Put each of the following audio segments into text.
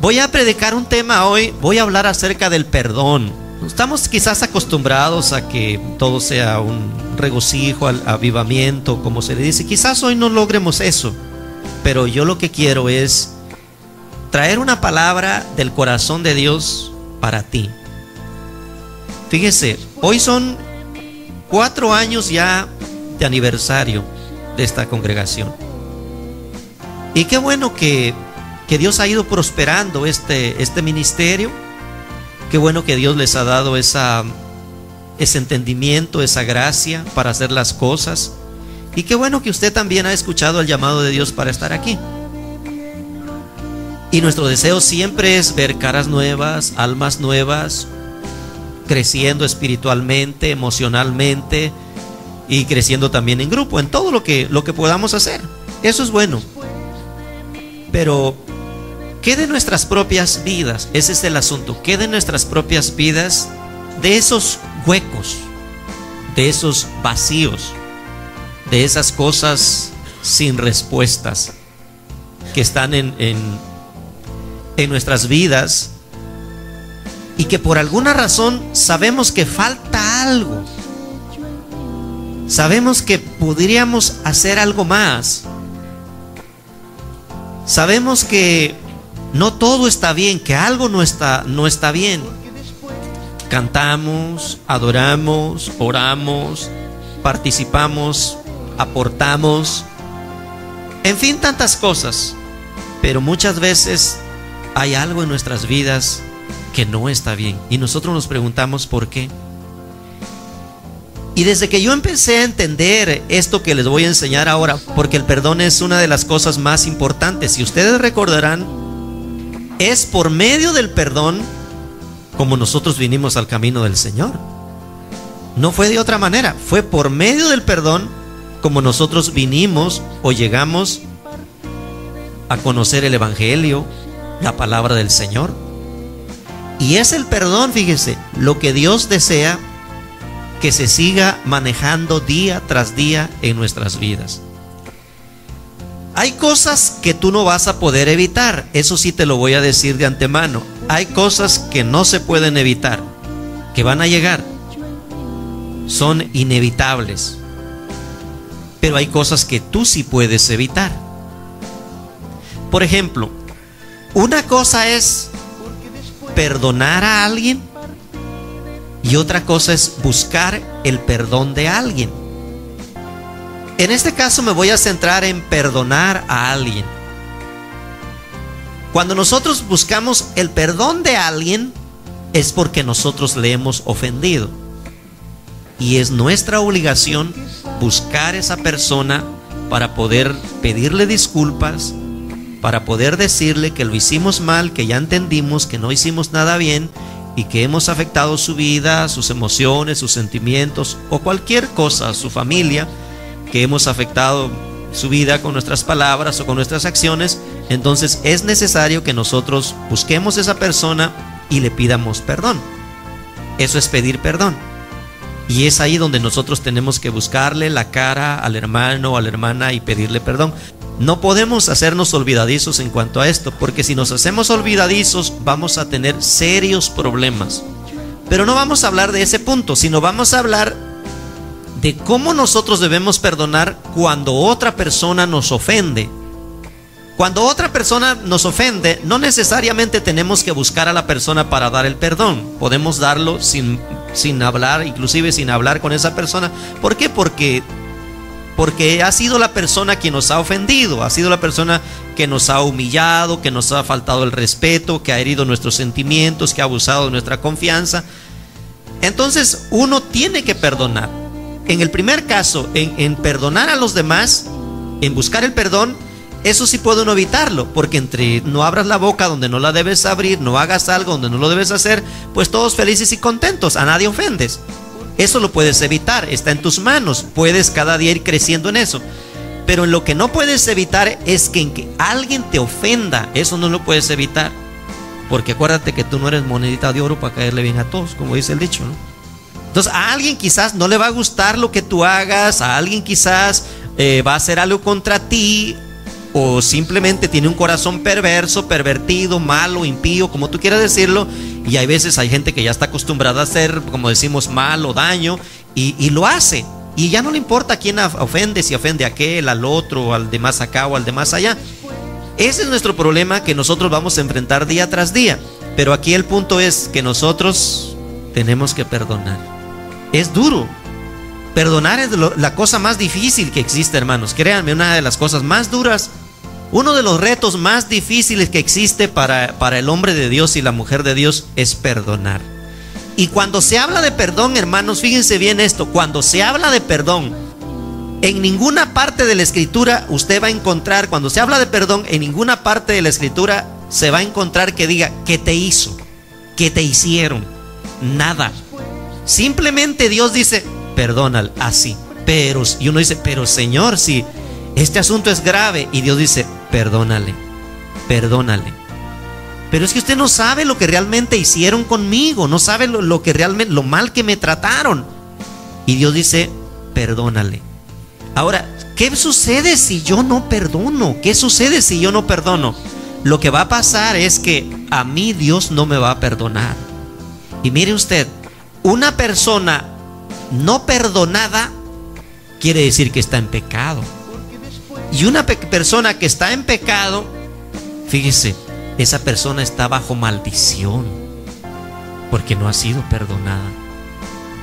Voy a predicar un tema hoy, voy a hablar acerca del perdón. Estamos quizás acostumbrados a que todo sea un regocijo, al avivamiento, como se le dice. Quizás hoy no logremos eso, pero yo lo que quiero es traer una palabra del corazón de Dios para ti. Fíjese, hoy son 4 años ya de aniversario de esta congregación. Y qué bueno que Dios ha ido prosperando este ministerio. Qué bueno que Dios les ha dado ese entendimiento, esa gracia para hacer las cosas. Y qué bueno que usted también ha escuchado el llamado de Dios para estar aquí. Y nuestro deseo siempre es ver caras nuevas, almas nuevas, creciendo espiritualmente, emocionalmente y creciendo también en grupo, en todo lo que podamos hacer. Eso es bueno. Pero ¿qué de nuestras propias vidas? Ese es el asunto. ¿Qué de nuestras propias vidas, de esos huecos, de esos vacíos, de esas cosas sin respuestas que están en nuestras vidas y que por alguna razón sabemos que falta algo? Sabemos que podríamos hacer algo más. Sabemos que no todo está bien, que algo no está bien. Cantamos, adoramos, oramos, participamos, aportamos, en fin, tantas cosas. Pero muchas veces hay algo en nuestras vidas que no está bien y nosotros nos preguntamos por qué. Y desde que yo empecé a entender esto que les voy a enseñar ahora, porque el perdón es una de las cosas más importantes, si ustedes recordarán, es por medio del perdón como nosotros vinimos al camino del Señor. No fue de otra manera, fue por medio del perdón como nosotros vinimos o llegamos a conocer el Evangelio, la palabra del Señor. Y es el perdón, fíjese, lo que Dios desea que se siga manejando día tras día en nuestras vidas. Hay cosas que tú no vas a poder evitar, eso sí te lo voy a decir de antemano. Hay cosas que no se pueden evitar, que van a llegar, son inevitables. Pero hay cosas que tú sí puedes evitar. Por ejemplo, una cosa es perdonar a alguien y otra cosa es buscar el perdón de alguien. En este caso me voy a centrar en perdonar a alguien. Cuando nosotros buscamos el perdón de alguien es porque nosotros le hemos ofendido. Y es nuestra obligación buscar a esa persona para poder pedirle disculpas, para poder decirle que lo hicimos mal, que ya entendimos que no hicimos nada bien y que hemos afectado su vida, sus emociones, sus sentimientos o cualquier cosa, su familia, que hemos afectado su vida con nuestras palabras o con nuestras acciones. Entonces es necesario que nosotros busquemos a esa persona y le pidamos perdón. Eso es pedir perdón. Y es ahí donde nosotros tenemos que buscarle la cara al hermano o a la hermana y pedirle perdón. No podemos hacernos olvidadizos en cuanto a esto, porque si nos hacemos olvidadizos vamos a tener serios problemas. Pero no vamos a hablar de ese punto, sino vamos a hablar de cómo nosotros debemos perdonar cuando otra persona nos ofende. Cuando otra persona nos ofende, no necesariamente tenemos que buscar a la persona para dar el perdón. Podemos darlo sin hablar, inclusive sin hablar con esa persona. ¿Por qué? Porque ha sido la persona quien nos ha ofendido, ha sido la persona que nos ha humillado, que nos ha faltado el respeto, que ha herido nuestros sentimientos, que ha abusado de nuestra confianza. Entonces uno tiene que perdonar. En el primer caso, en perdonar a los demás, en buscar el perdón, eso sí puede uno evitarlo, porque entre no abras la boca donde no la debes abrir, no hagas algo donde no lo debes hacer, pues todos felices y contentos, a nadie ofendes. Eso lo puedes evitar, está en tus manos, puedes cada día ir creciendo en eso. Pero en lo que no puedes evitar es que en que alguien te ofenda, eso no lo puedes evitar. Porque acuérdate que tú no eres monedita de oro para caerle bien a todos, como dice el dicho, ¿no? Entonces a alguien quizás no le va a gustar lo que tú hagas, a alguien quizás va a hacer algo contra ti, o simplemente tiene un corazón perverso, pervertido, malo, impío, como tú quieras decirlo. Y hay veces hay gente que ya está acostumbrada a hacer, como decimos, mal o daño, y lo hace. Y ya no le importa a quién ofende, si ofende a aquel, al otro, o al de más acá o al de más allá. Ese es nuestro problema que nosotros vamos a enfrentar día tras día. Pero aquí el punto es que nosotros tenemos que perdonar. Es duro. Perdonar es la cosa más difícil que existe, hermanos. Créanme, una de las cosas más duras, uno de los retos más difíciles que existe para el hombre de Dios y la mujer de Dios es perdonar. Y cuando se habla de perdón, hermanos, fíjense bien esto, cuando se habla de perdón, en ninguna parte de la Escritura usted va a encontrar, cuando se habla de perdón, en ninguna parte de la Escritura se va a encontrar que diga ¿qué te hizo? ¿Qué te hicieron? Nada. Simplemente Dios dice perdónale, así. Y uno dice, pero Señor, si este asunto es grave, y Dios dice perdónale, perdónale. Pero es que usted no sabe lo que realmente hicieron conmigo, no sabe lo que realmente, lo mal que me trataron. Y Dios dice perdónale. Ahora, ¿qué sucede si yo no perdono? ¿Qué sucede si yo no perdono? Lo que va a pasar es que a mí Dios no me va a perdonar. Y mire usted, una persona no perdonada quiere decir que está en pecado. Y una persona que está en pecado, fíjese, esa persona está bajo maldición porque no ha sido perdonada.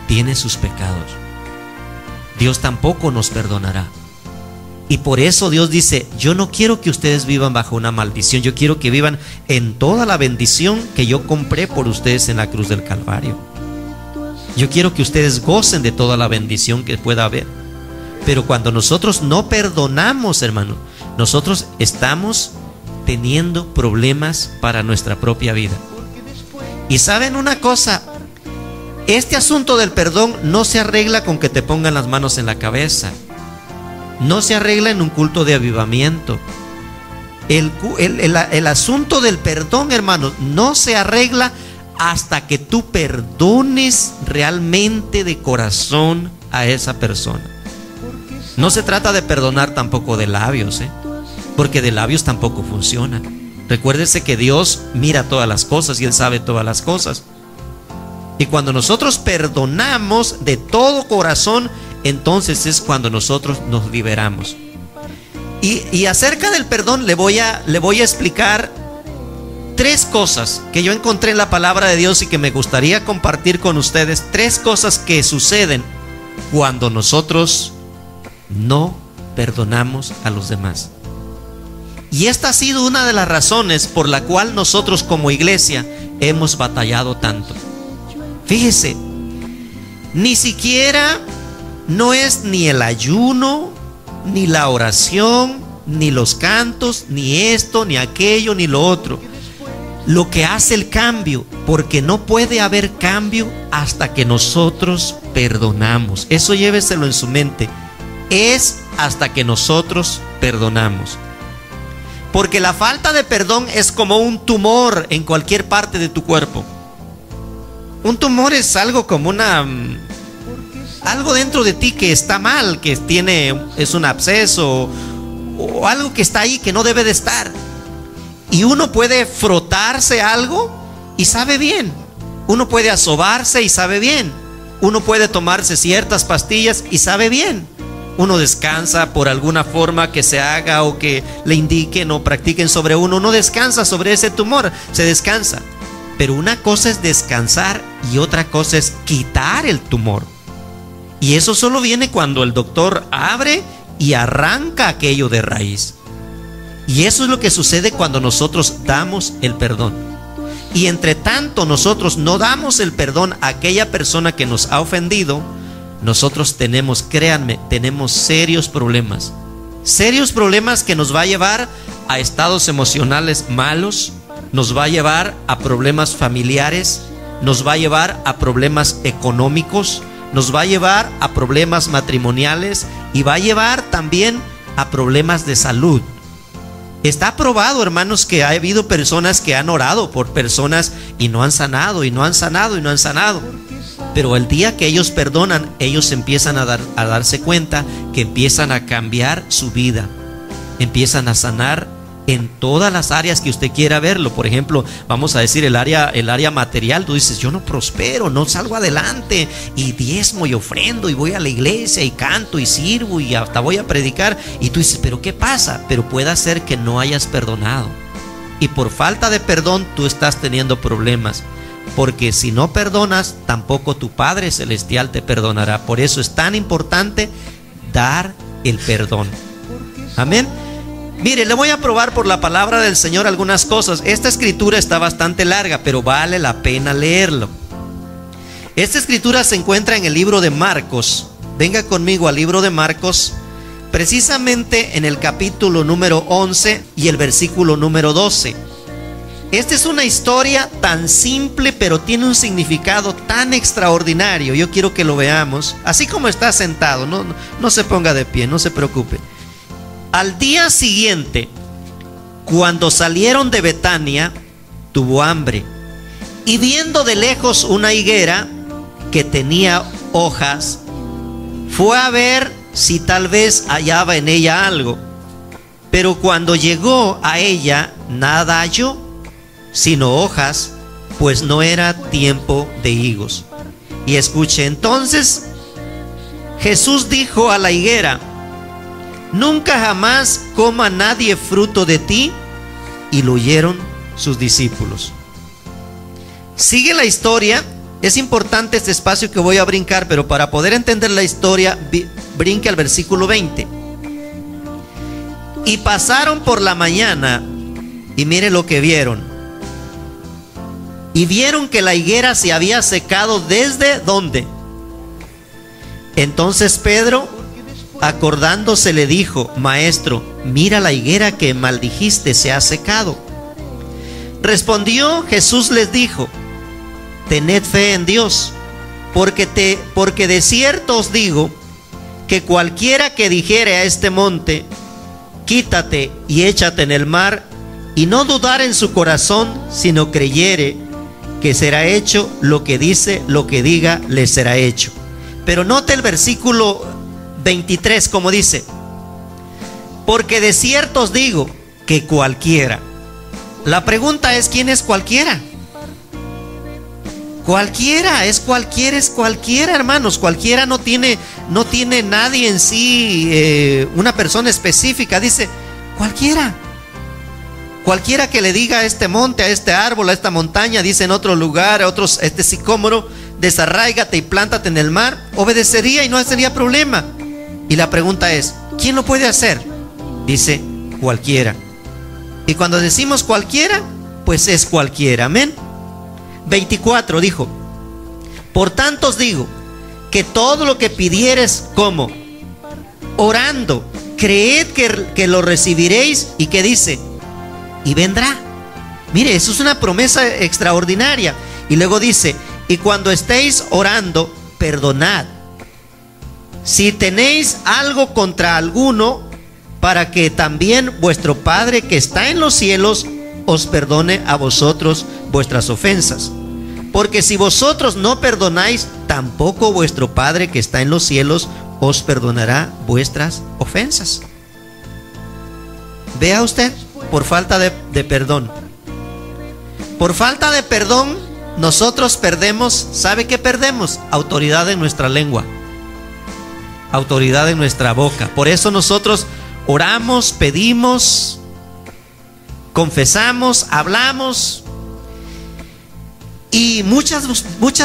Tiene sus pecados. Dios tampoco nos perdonará. Y por eso Dios dice, yo no quiero que ustedes vivan bajo una maldición, yo quiero que vivan en toda la bendición que yo compré por ustedes en la cruz del Calvario. Yo quiero que ustedes gocen de toda la bendición que pueda haber. Pero cuando nosotros no perdonamos, hermano, nosotros estamos teniendo problemas para nuestra propia vida. Y saben una cosa, este asunto del perdón no se arregla con que te pongan las manos en la cabeza. No se arregla en un culto de avivamiento. El asunto del perdón, hermanos, no se arregla hasta que tú perdones realmente de corazón a esa persona. No se trata de perdonar tampoco de labios, porque de labios tampoco funciona. Recuérdese que Dios mira todas las cosas y Él sabe todas las cosas. Y cuando nosotros perdonamos de todo corazón, entonces es cuando nosotros nos liberamos. Y acerca del perdón le voy a explicar tres cosas que yo encontré en la palabra de Dios y que me gustaría compartir con ustedes. Tres cosas que suceden cuando nosotros no perdonamos a los demás. Y esta ha sido una de las razones por la cual nosotros como iglesia hemos batallado tanto. Fíjese, ni siquiera no es ni el ayuno, ni la oración, ni los cantos, ni esto, ni aquello, ni lo otro, lo que hace el cambio, porque no puede haber cambio hasta que nosotros perdonamos. Eso lléveselo en su mente. Es hasta que nosotros perdonamos. Porque la falta de perdón es como un tumor en cualquier parte de tu cuerpo. Un tumor es algo como algo dentro de ti que está mal, que es un absceso o algo que está ahí que no debe de estar. Y uno puede frotarse algo y sabe bien. Uno puede asobarse y sabe bien. Uno puede tomarse ciertas pastillas y sabe bien. Uno descansa por alguna forma que se haga o que le indiquen o practiquen sobre uno. Uno descansa sobre ese tumor, se descansa. Pero una cosa es descansar y otra cosa es quitar el tumor. Y eso solo viene cuando el doctor abre y arranca aquello de raíz. Y eso es lo que sucede cuando nosotros damos el perdón. Y entre tanto nosotros no damos el perdón a aquella persona que nos ha ofendido, nosotros tenemos, créanme, tenemos serios problemas. Serios problemas que nos va a llevar a estados emocionales malos, nos va a llevar a problemas familiares, nos va a llevar a problemas económicos, nos va a llevar a problemas matrimoniales y va a llevar también a problemas de salud. Está probado, hermanos, que ha habido personas que han orado por personas y no han sanado, y no han sanado, y no han sanado. Pero el día que ellos perdonan, ellos empiezan a darse cuenta que empiezan a cambiar su vida. empiezan a sanar en todas las áreas que usted quiera verlo. Por ejemplo, vamos a decir el área material. Tú dices, yo no prospero, no salgo adelante, y diezmo y ofrendo y voy a la iglesia y canto y sirvo y hasta voy a predicar. Y tú dices, pero ¿qué pasa? Pero puede ser que no hayas perdonado, y por falta de perdón tú estás teniendo problemas, porque si no perdonas, tampoco tu Padre Celestial te perdonará. Por eso es tan importante dar el perdón. Amén. Mire, le voy a probar por la palabra del Señor algunas cosas. Esta escritura está bastante larga, pero vale la pena leerlo. Esta escritura se encuentra en el libro de Marcos. Venga conmigo al libro de Marcos, precisamente en el capítulo número 11 y el versículo número 12. Esta es una historia tan simple, pero tiene un significado tan extraordinario. Yo quiero que lo veamos, así como está sentado. No se ponga de pie, no se preocupe. Al día siguiente, cuando salieron de Betania, tuvo hambre, y viendo de lejos una higuera que tenía hojas, fue a ver si tal vez hallaba en ella algo. Pero cuando llegó a ella, nada halló, sino hojas, pues no era tiempo de higos. Y escuche, entonces Jesús dijo a la higuera: nunca jamás coma nadie fruto de ti. Y lo oyeron sus discípulos. Sigue la historia. Es importante este espacio que voy a brincar, pero para poder entender la historia, brinque al versículo 20. Y pasaron por la mañana, y mire lo que vieron. Y vieron que la higuera se había secado. ¿Desde dónde? Entonces Pedro, acordándose, le dijo: Maestro, mira, la higuera que maldijiste se ha secado. Respondió Jesús, les dijo: tened fe en Dios, porque de cierto os digo que cualquiera que dijere a este monte: quítate y échate en el mar, y no dudar en su corazón, sino creyere que será hecho lo que dice, lo que diga, le será hecho. Pero note el versículo 23, como dice: porque de cierto os digo que cualquiera. La pregunta es, ¿quién es cualquiera? Cualquiera, es cualquiera, hermanos. Cualquiera no tiene nadie en sí, una persona específica. Dice cualquiera. Cualquiera que le diga a este monte, a este árbol, a esta montaña, dice en otro lugar, a otros, este sicómoro, desarráigate y plántate en el mar, obedecería y no sería problema. Y la pregunta es, ¿quién lo puede hacer? Dice cualquiera. Y cuando decimos cualquiera, pues es cualquiera. Amén. 24 dijo: por tanto os digo que todo lo que pidieres, como orando, creed que lo recibiréis. Y que dice: y vendrá. Mire, eso es una promesa extraordinaria. Y luego dice: y cuando estéis orando, perdonad si tenéis algo contra alguno, para que también vuestro Padre que está en los cielos os perdone a vosotros vuestras ofensas. Porque si vosotros no perdonáis, tampoco vuestro Padre que está en los cielos os perdonará vuestras ofensas. Vea usted, por falta de perdón. Por falta de perdón, nosotros perdemos, ¿sabe qué perdemos? Autoridad en nuestra lengua, autoridad en nuestra boca. Por eso nosotros oramos, pedimos, confesamos, hablamos. Y muchas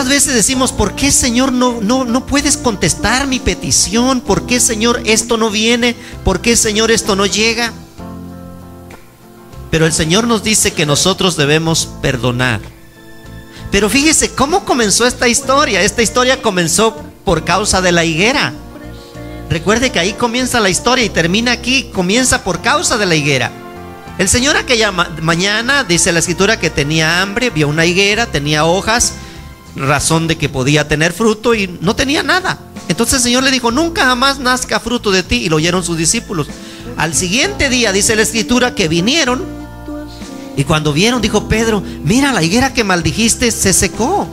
veces decimos: ¿por qué, Señor, no puedes contestar mi petición? ¿Por qué, Señor, esto no viene? ¿Por qué, Señor, esto no llega? Pero el Señor nos dice que nosotros debemos perdonar. Pero fíjese cómo comenzó esta historia. Esta historia comenzó por causa de la higuera. Recuerde que ahí comienza la historia y termina aquí. Comienza por causa de la higuera. El Señor aquella mañana, dice la escritura, que tenía hambre, vio una higuera, tenía hojas, razón de que podía tener fruto, y no tenía nada. Entonces el Señor le dijo: nunca jamás nazca fruto de ti. Y lo oyeron sus discípulos. Al siguiente día, dice la escritura, que vinieron, y cuando vieron, dijo Pedro: mira, la higuera que maldijiste se secó.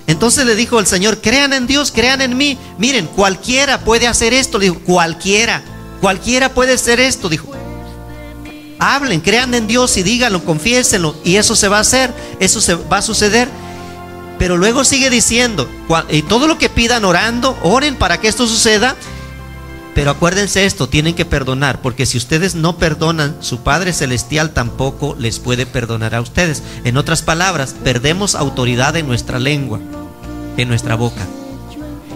Entonces le dijo el Señor: crean en Dios, crean en mí. Miren, cualquiera puede hacer esto. Le dijo: cualquiera puede hacer esto, dijo. hablen, crean en Dios y díganlo, confiésenlo, y eso se va a hacer, eso se va a suceder. Pero luego sigue diciendo, y todo lo que pidan orando, oren para que esto suceda. Pero acuérdense esto, tienen que perdonar, porque si ustedes no perdonan, su Padre Celestial tampoco les puede perdonar a ustedes. En otras palabras, perdemos autoridad en nuestra lengua, en nuestra boca.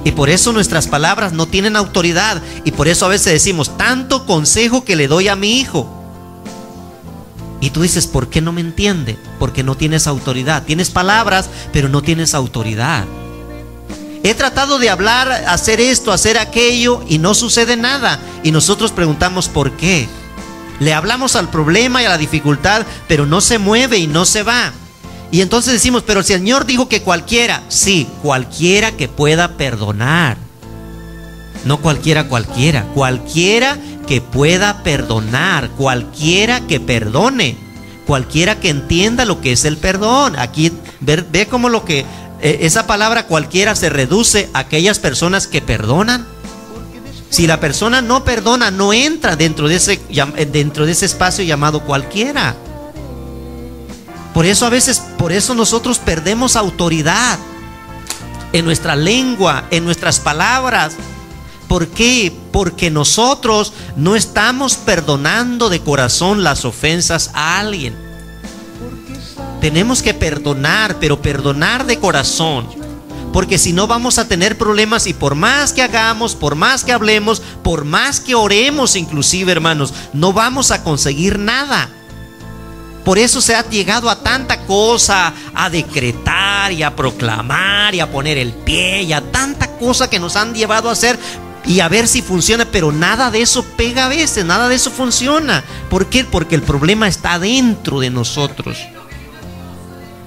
Y por eso nuestras palabras no tienen autoridad. Y por eso a veces decimos, tanto consejo que le doy a mi hijo. Y tú dices, ¿por qué no me entiende? Porque no tienes autoridad. Tienes palabras, pero no tienes autoridad. He tratado de hablar, hacer esto, hacer aquello, y no sucede nada. Y nosotros preguntamos ¿por qué? Le hablamos al problema y a la dificultad, pero no se mueve y no se va. Y entonces decimos, pero el Señor dijo que cualquiera. Sí, cualquiera que pueda perdonar. No cualquiera. Cualquiera que pueda perdonar. Cualquiera que perdone. Cualquiera que entienda lo que es el perdón. Aquí ve cómo lo que... esa palabra cualquiera se reduce a aquellas personas que perdonan. Si la persona no perdona, no entra dentro de ese espacio llamado cualquiera. Por eso nosotros perdemos autoridad en nuestra lengua, en nuestras palabras. ¿Por qué? Porque nosotros no estamos perdonando de corazón las ofensas a alguien. Tenemos que perdonar, pero perdonar de corazón. Porque si no vamos a tener problemas, y por más que hagamos, por más que hablemos, por más que oremos inclusive, hermanos, no vamos a conseguir nada. Por eso se ha llegado a tanta cosa, a decretar y a proclamar y a poner el pie y a tanta cosa que nos han llevado a hacer y a ver si funciona, pero nada de eso pega a veces, nada de eso funciona. ¿Por qué? Porque el problema está dentro de nosotros.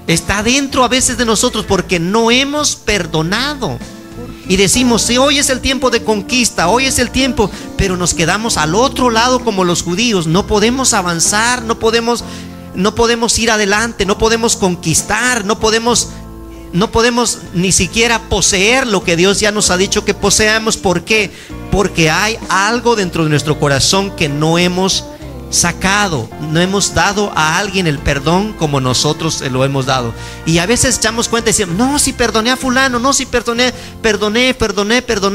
Está dentro a veces de nosotros porque no hemos perdonado. Y decimos, sí, hoy es el tiempo de conquista, hoy es el tiempo, pero nos quedamos al otro lado como los judíos. No podemos avanzar, no podemos ir adelante, no podemos conquistar, no podemos ni siquiera poseer lo que Dios ya nos ha dicho que poseamos. ¿Por qué? Porque hay algo dentro de nuestro corazón que no hemos sacado, no hemos dado a alguien el perdón como nosotros se lo hemos dado. Y a veces echamos cuenta y decimos, no, si perdoné a fulano, no, si perdoné,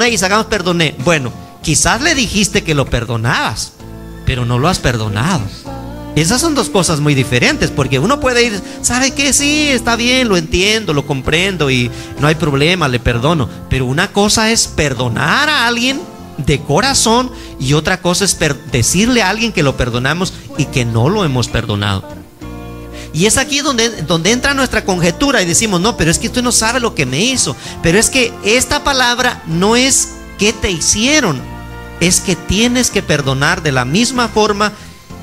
y sacamos perdoné. Bueno, quizás le dijiste que lo perdonabas, pero no lo has perdonado. Esas son dos cosas muy diferentes, porque uno puede ir, ¿sabe qué? Sí, está bien, lo entiendo, lo comprendo y no hay problema, le perdono. Pero una cosa es perdonar a alguien de corazón y otra cosa es decirle a alguien que lo perdonamos y que no lo hemos perdonado. Y es aquí donde entra nuestra conjetura y decimos, no, pero es que usted no sabe lo que me hizo. Pero es que esta palabra no es que te hicieron, es que tienes que perdonar de la misma forma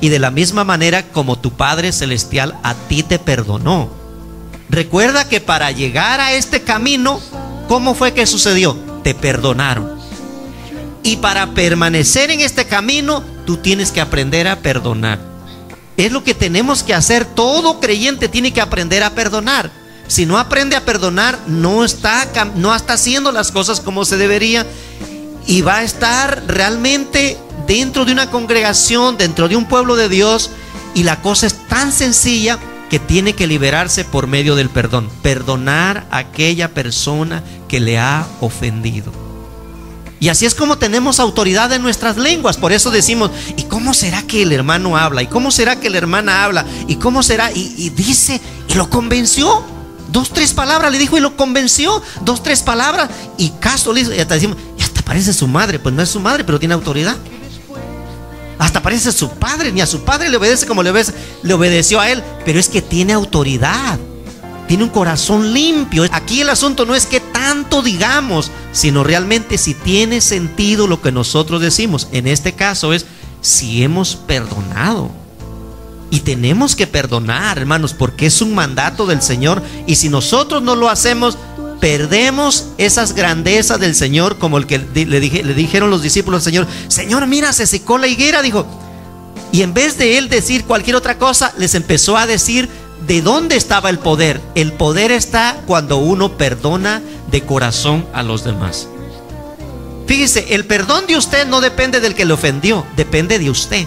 y de la misma manera como tu Padre Celestial a ti te perdonó. Recuerda que para llegar a este camino, ¿cómo fue que sucedió? Te perdonaron. Y para permanecer en este camino, tú tienes que aprender a perdonar. Es lo que tenemos que hacer. Todo creyente tiene que aprender a perdonar. Si no aprende a perdonar, no está haciendo las cosas como se debería, y va a estar realmente dentro de una congregación, dentro de un pueblo de Dios, y la cosa es tan sencilla que tiene que liberarse por medio del perdón. Perdonar a aquella persona que le ha ofendido. Y así es como tenemos autoridad en nuestras lenguas. Por eso decimos, ¿y cómo será que el hermano habla? ¿Y cómo será que la hermana habla? ¿Y cómo será? Y dice, y lo convenció. 2, 3 palabras le dijo y lo convenció. 2, 3 palabras y caso le hizo. Y hasta decimos, y hasta parece su madre. Pues no es su madre, pero tiene autoridad. Hasta parece su padre. Ni a su padre le obedece como le obedeció a él, pero es que tiene autoridad, tiene un corazón limpio. Aquí el asunto no es que tanto digamos, sino realmente si tiene sentido lo que nosotros decimos. En este caso es si hemos perdonado. Y tenemos que perdonar, hermanos, porque es un mandato del Señor. Y si nosotros no lo hacemos, perdemos esas grandezas del Señor, como el que le dijeron los discípulos al Señor: Señor, mira, se secó la higuera, dijo. Y en vez de él decir cualquier otra cosa, les empezó a decir de dónde estaba el poder. El poder está cuando uno perdona de corazón a los demás. Fíjese, el perdón de usted no depende del que le ofendió, depende de usted.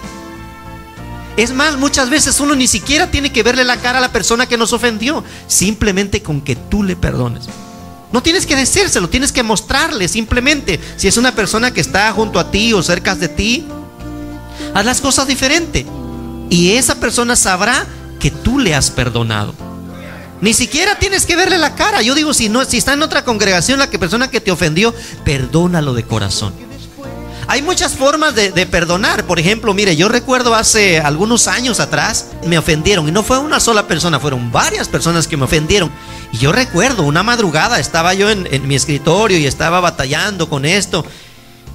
Es más, muchas veces uno ni siquiera tiene que verle la cara a la persona que nos ofendió, simplemente con que tú le perdones. No tienes que decírselo, tienes que mostrarle simplemente. Si es una persona que está junto a ti o cerca de ti, haz las cosas diferente y esa persona sabrá que tú le has perdonado. Ni siquiera tienes que verle la cara. Yo digo, si está en otra congregación la persona que te ofendió, perdónalo de corazón. Hay muchas formas de perdonar. Por ejemplo, mire, yo recuerdo hace algunos años atrás me ofendieron y no fue una sola persona, fueron varias personas que me ofendieron. Y yo recuerdo una madrugada estaba yo en mi escritorio y estaba batallando con esto.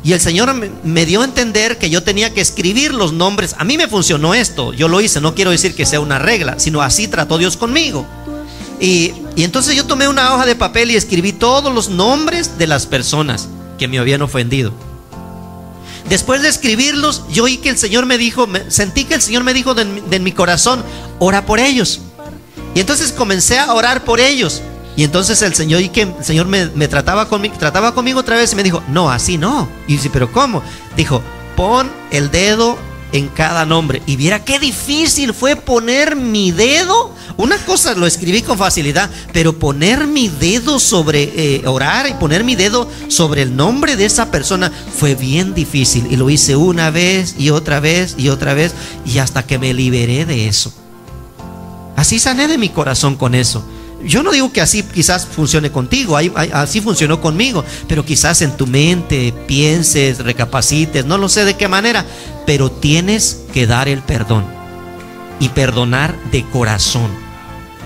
Y el Señor me dio a entender que yo tenía que escribir los nombres. A mí me funcionó esto, yo lo hice, no quiero decir que sea una regla, sino así trató Dios conmigo. Y entonces yo tomé una hoja de papel y escribí todos los nombres de las personas que me habían ofendido. Después de escribirlos, yo oí que el Señor me dijo, sentí que el Señor me dijo de mi corazón, ora por ellos. Y entonces comencé a orar por ellos. Y entonces el Señor me trataba conmigo otra vez y me dijo, no, así no. Y dice, pero ¿cómo? Dijo, pon el dedo en cada nombre. Y viera qué difícil fue poner mi dedo. Una cosa lo escribí con facilidad, pero poner mi dedo sobre orar y poner mi dedo sobre el nombre de esa persona fue bien difícil. Y lo hice una vez y otra vez y otra vez, y hasta que me liberé de eso. Así sané de mi corazón con eso. Yo no digo que así quizás funcione contigo, así funcionó conmigo, pero quizás en tu mente pienses, recapacites, no lo sé de qué manera, pero tienes que dar el perdón y perdonar de corazón,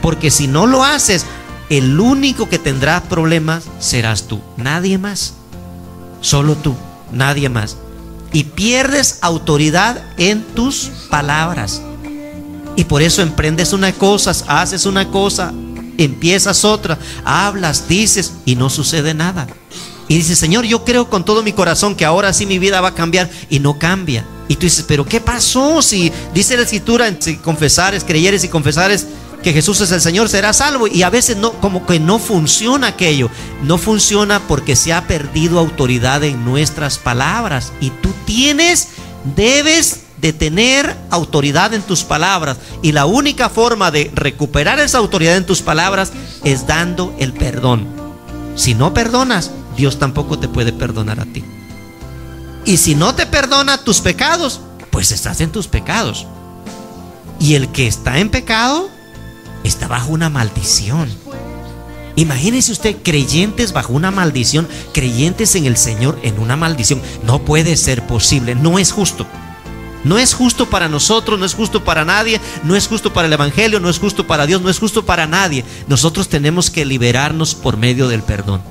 porque si no lo haces, el único que tendrá problemas serás tú, nadie más, solo tú, nadie más, y pierdes autoridad en tus palabras. Y por eso emprendes una cosa, haces una cosa, empiezas otra, hablas, dices y no sucede nada. Y dices, Señor, yo creo con todo mi corazón que ahora sí mi vida va a cambiar, y no cambia. Y tú dices, pero ¿qué pasó? Si dice la Escritura, si confesares, creyeres y confesares que Jesús es el Señor, serás salvo. Y a veces no, como que no funciona aquello. No funciona porque se ha perdido autoridad en nuestras palabras. Y tú debes de tener autoridad en tus palabras, y la única forma de recuperar esa autoridad en tus palabras es dando el perdón. Si no perdonas, Dios tampoco te puede perdonar a ti. Y si no te perdona tus pecados, pues estás en tus pecados. Y el que está en pecado está bajo una maldición. Imagínese usted, creyentes bajo una maldición, creyentes en el Señor en una maldición. No puede ser posible, no es justo. No es justo para nosotros, no es justo para nadie, no es justo para el Evangelio, no es justo para Dios, no es justo para nadie. Nosotros tenemos que liberarnos por medio del perdón.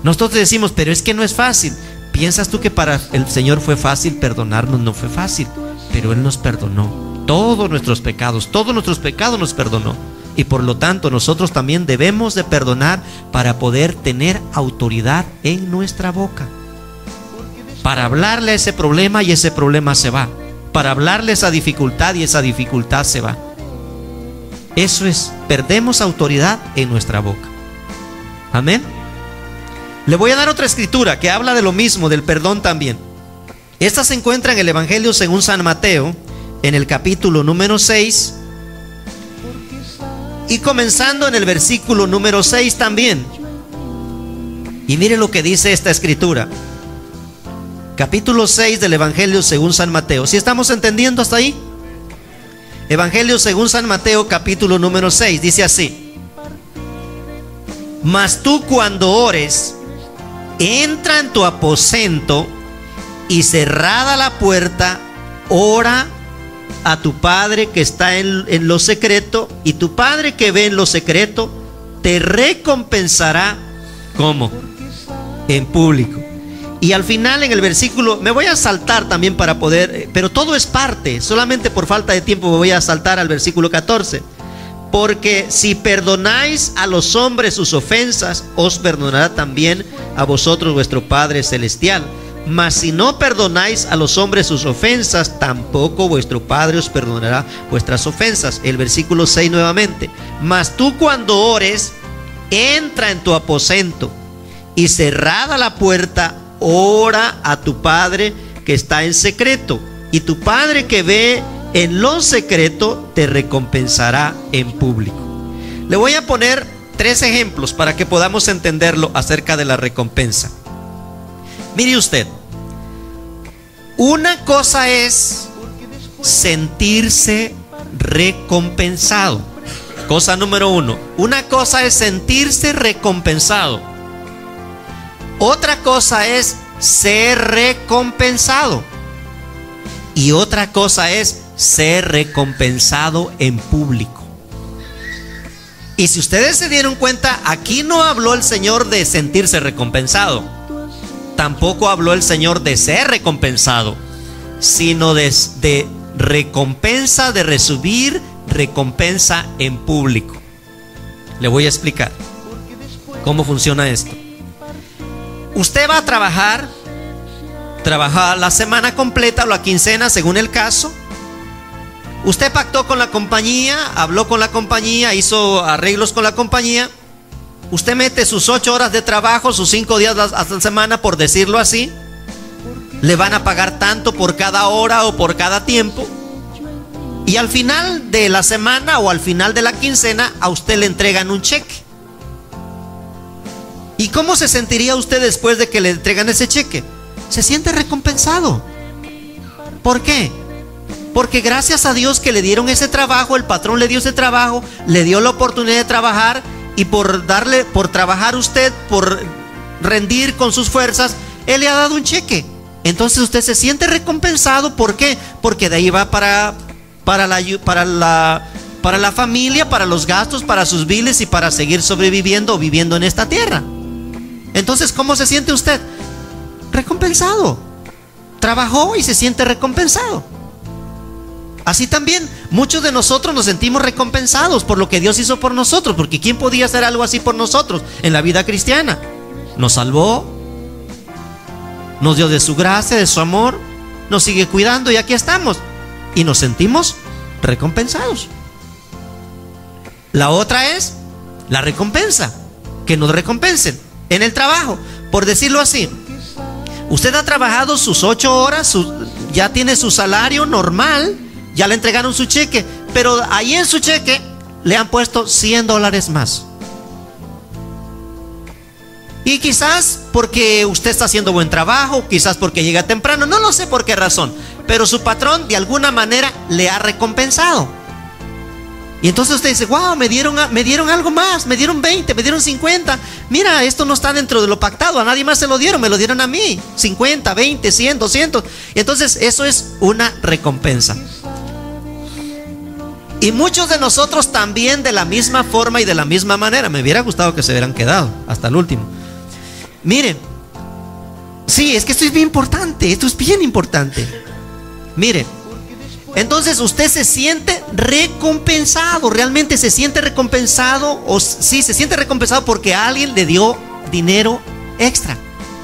Nosotros decimos, pero es que no es fácil. ¿Piensas tú que para el Señor fue fácil perdonarnos? No fue fácil, pero Él nos perdonó todos nuestros pecados nos perdonó. Y por lo tanto nosotros también debemos de perdonar para poder tener autoridad en nuestra boca. Para hablarle a ese problema y ese problema se va. Para hablarle a esa dificultad y esa dificultad se va. Eso es, perdemos autoridad en nuestra boca. Amén. Le voy a dar otra escritura que habla de lo mismo, del perdón también. Esta se encuentra en el Evangelio según San Mateo, en el capítulo número 6, y comenzando en el versículo número 6 también. Y mire lo que dice esta escritura. Capítulo 6 del Evangelio según San Mateo. ¿Sí estamos entendiendo hasta ahí? Evangelio según San Mateo, capítulo número 6, dice así: mas tú cuando ores, entra en tu aposento y cerrada la puerta, ora a tu Padre que está en lo secreto, y tu Padre que ve en lo secreto te recompensará. ¿Cómo? En público. Y al final en el versículo, me voy a saltar también para poder, pero todo es parte, solamente por falta de tiempo me voy a saltar al versículo 14. Porque si perdonáis a los hombres sus ofensas, os perdonará también a vosotros vuestro Padre Celestial. Mas si no perdonáis a los hombres sus ofensas, tampoco vuestro Padre os perdonará vuestras ofensas. El versículo 6 nuevamente: mas tú cuando ores, entra en tu aposento y cerrada la puerta, ora a tu Padre que está en secreto, y tu Padre que ve en lo secreto te recompensará en público. Le voy a poner 3 ejemplos para que podamos entenderlo acerca de la recompensa. Mire usted, una cosa es sentirse recompensado. Cosa número 1. Una cosa es sentirse recompensado. Otra cosa es ser recompensado. Y otra cosa es ser recompensado en público. Y si ustedes se dieron cuenta, aquí no habló el Señor de sentirse recompensado. Tampoco habló el Señor de ser recompensado, sino de recompensa, de recibir recompensa en público. Le voy a explicar cómo funciona esto. Usted va a trabaja la semana completa o la quincena según el caso. Usted pactó con la compañía, habló con la compañía, hizo arreglos con la compañía. Usted mete sus 8 horas de trabajo, sus 5 días hasta la semana, por decirlo así. Le van a pagar tanto por cada hora o por cada tiempo. Y al final de la semana o al final de la quincena, a usted le entregan un cheque. ¿Y cómo se sentiría usted después de que le entregan ese cheque? Se siente recompensado. ¿Por qué? Porque gracias a Dios que le dieron ese trabajo, el patrón le dio ese trabajo, le dio la oportunidad de trabajar, y por trabajar usted, por rendir con sus fuerzas, Él le ha dado un cheque. Entonces usted se siente recompensado. ¿Por qué? Porque de ahí va para la familia, para los gastos, para sus biles y para seguir sobreviviendo o viviendo en esta tierra. Entonces, ¿cómo se siente usted? Recompensado. Trabajó y se siente recompensado. Así también muchos de nosotros nos sentimos recompensados por lo que Dios hizo por nosotros, porque ¿quién podía hacer algo así por nosotros en la vida cristiana? Nos salvó, nos dio de su gracia, de su amor, nos sigue cuidando y aquí estamos y nos sentimos recompensados. La otra es la recompensa, que nos recompensen en el trabajo, por decirlo así. Usted ha trabajado sus 8 horas, ya tiene su salario normal, ya le entregaron su cheque, pero ahí en su cheque le han puesto $100 más. Y quizás porque usted está haciendo buen trabajo, quizás porque llega temprano, no lo sé por qué razón, pero su patrón de alguna manera le ha recompensado. Y entonces usted dice: wow, me dieron algo más, me dieron 20, me dieron 50. Mira, esto no está dentro de lo pactado, a nadie más se lo dieron, me lo dieron a mí. 50, 20, 100, 200. Y entonces eso es una recompensa. Y muchos de nosotros también de la misma forma y de la misma manera. Me hubiera gustado que se hubieran quedado hasta el último. Miren, sí, es que esto es bien importante, esto es bien importante. Miren, entonces usted se siente recompensado, realmente se siente recompensado, o sí, se siente recompensado porque alguien le dio dinero extra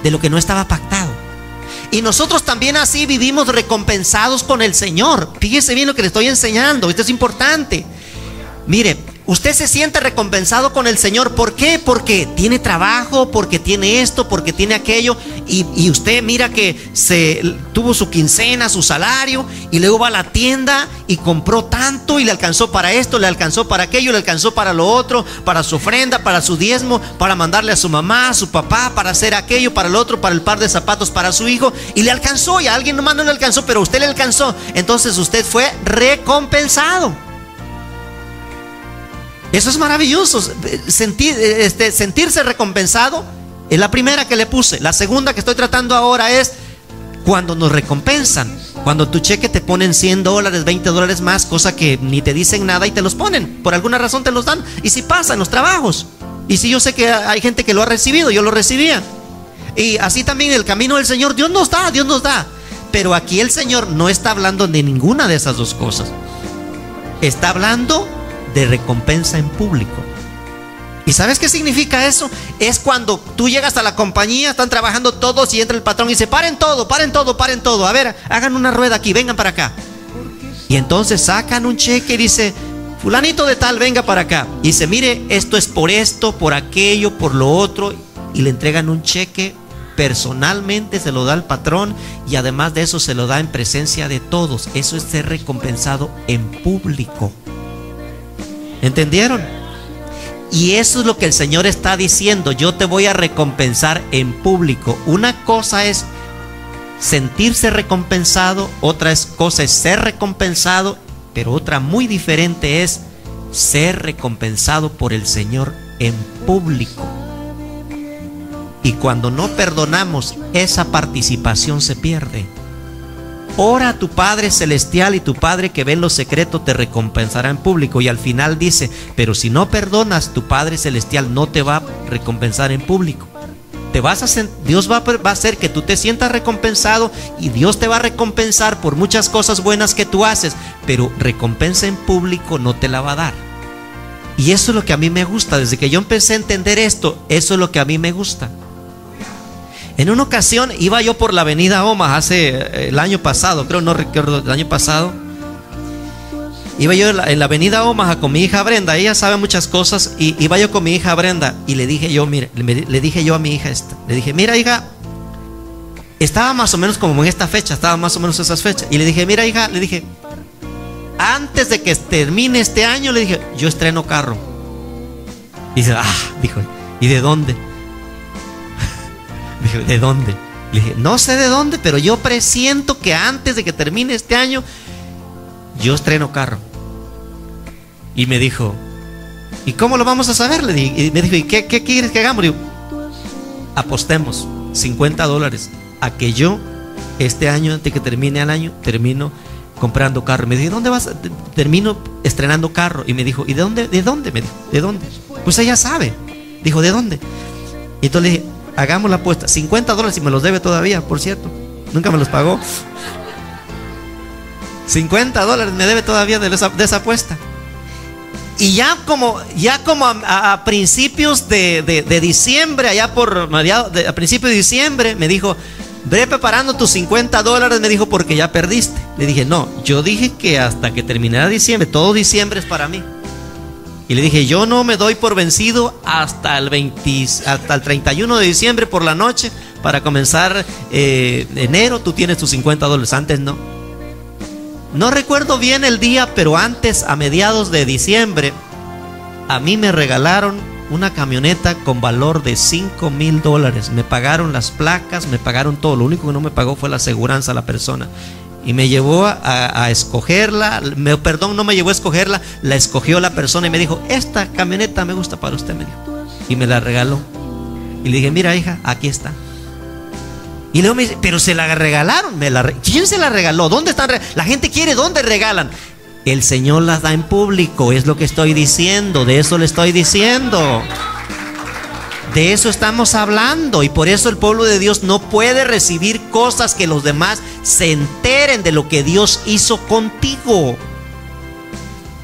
de lo que no estaba pactado. Y nosotros también así vivimos recompensados con el Señor. Fíjese bien lo que le estoy enseñando, esto es importante. Mire, usted se siente recompensado con el Señor. ¿Por qué? Porque tiene trabajo, porque tiene esto, porque tiene aquello. Y usted mira que tuvo su quincena, su salario, y luego va a la tienda y compró tanto y le alcanzó para esto, le alcanzó para aquello, le alcanzó para lo otro, para su ofrenda, para su diezmo, para mandarle a su mamá, a su papá, para hacer aquello, para el otro, para el par de zapatos para su hijo, y le alcanzó. Y a alguien nomás no le alcanzó, pero a usted le alcanzó. Entonces usted fue recompensado. Eso es maravilloso. Sentirse recompensado es la primera que le puse. La segunda que estoy tratando ahora es cuando nos recompensan. Cuando tu cheque te ponen $100, $20 más, cosa que ni te dicen nada y te los ponen. Por alguna razón te los dan. Y si pasa en los trabajos. Y si yo sé que hay gente que lo ha recibido, yo lo recibía. Y así también en el camino del Señor, Dios nos da, Dios nos da. Pero aquí el Señor no está hablando de ninguna de esas dos cosas. Está hablando de recompensa en público. ¿Y sabes qué significa eso? Es cuando tú llegas a la compañía, están trabajando todos y entra el patrón y dice: paren todo, paren todo, paren todo. A ver, hagan una rueda aquí, vengan para acá. Y entonces sacan un cheque y dice: fulanito de tal, venga para acá. Y dice: mire, esto es por esto, por aquello, por lo otro. Y le entregan un cheque personalmente, se lo da al patrón, y además de eso se lo da en presencia de todos. Eso es ser recompensado en público. ¿Entendieron? Y eso es lo que el Señor está diciendo: yo te voy a recompensar en público. Una cosa es sentirse recompensado, otra cosa es ser recompensado, pero otra muy diferente es ser recompensado por el Señor en público. Y cuando no perdonamos, esa participación se pierde. Ora a tu Padre Celestial, y tu Padre que ve en lo secreto te recompensará en público. Y al final dice: pero si no perdonas, tu Padre Celestial no te va a recompensar en público. Dios va a hacer que tú te sientas recompensado, y Dios te va a recompensar por muchas cosas buenas que tú haces, pero recompensa en público no te la va a dar. Y eso es lo que a mí me gusta. Desde que yo empecé a entender esto, eso es lo que a mí me gusta. En una ocasión iba yo por la avenida Omaha, el año pasado, creo, no recuerdo, el año pasado. Iba yo en la avenida Omaha con mi hija Brenda. Ella sabe muchas cosas, y iba yo con mi hija Brenda, y le dije yo, mire, le dije yo a mi hija le dije: mira, hija, estaba más o menos como en esta fecha, estaba más o menos esas fechas, y le dije: mira, hija, le dije, antes de que termine este año, le dije, yo estreno carro. Y dice: dijo, ¿y de dónde? Dije: ¿de dónde? Le dije: no sé de dónde, pero yo presiento que antes de que termine este año yo estreno carro. Y me dijo: ¿y cómo lo vamos a saber? Le dije, y me dijo: ¿y qué quieres que hagamos? Le digo: apostemos $50 a que yo este año, antes de que termine el año, termino comprando carro. Me dije: ¿dónde vas? Termino estrenando carro. Y me dijo: ¿y de dónde? ¿De dónde? Me dijo: ¿de dónde? Pues ella sabe. Dijo: ¿de dónde? Y entonces le dije: hagamos la apuesta, $50, y me los debe todavía, por cierto, nunca me los pagó. $50 me debe todavía de esa apuesta. Y ya como a principios de diciembre, allá a principios de diciembre, me dijo: ve preparando tus $50, me dijo, porque ya perdiste. Le dije: no, yo dije que hasta que terminara diciembre, todo diciembre es para mí. Y le dije: yo no me doy por vencido hasta el 31 de diciembre por la noche, para comenzar enero. Tú tienes tus $50, antes no. No recuerdo bien el día, pero antes, a mediados de diciembre, a mí me regalaron una camioneta con valor de $5,000. Me pagaron las placas, me pagaron todo. Lo único que no me pagó fue la aseguranza a la persona. Y me llevó a escogerla. No me llevó a escogerla, la escogió la persona y me dijo: esta camioneta me gusta para usted, me dijo. Y me la regaló. Y le dije: mira, hija, aquí está. Y luego me dice: pero se la regalaron. ¿Quién se la regaló? ¿Dónde están? La gente quiere, ¿dónde regalan? El Señor las da en público, es lo que estoy diciendo. De eso le estoy diciendo. De eso estamos hablando. Y por eso el pueblo de Dios no puede recibir cosas que los demás se enteren de lo que Dios hizo contigo.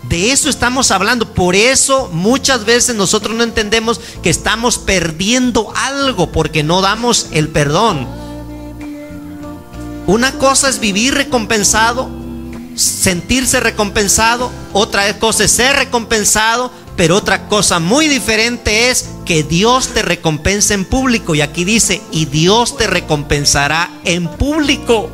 De eso estamos hablando. Por eso muchas veces nosotros no entendemos que estamos perdiendo algo, porque no damos el perdón. Una cosa es vivir recompensado, sentirse recompensado. Otra cosa es ser recompensado. Pero otra cosa muy diferente es que Dios te recompense en público. Y aquí dice: y Dios te recompensará en público.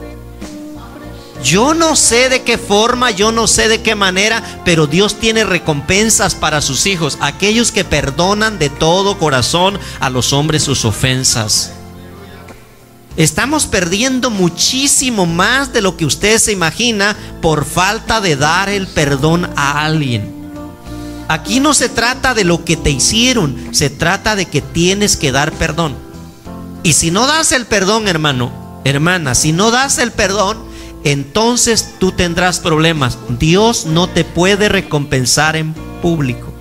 Yo no sé de qué forma, yo no sé de qué manera, pero Dios tiene recompensas para sus hijos, aquellos que perdonan de todo corazón a los hombres sus ofensas. Estamos perdiendo muchísimo más de lo que usted se imagina por falta de dar el perdón a alguien. Aquí no se trata de lo que te hicieron, se trata de que tienes que dar perdón. Y si no das el perdón, hermano, hermana, si no das el perdón, entonces tú tendrás problemas. Dios no te puede recompensar en público.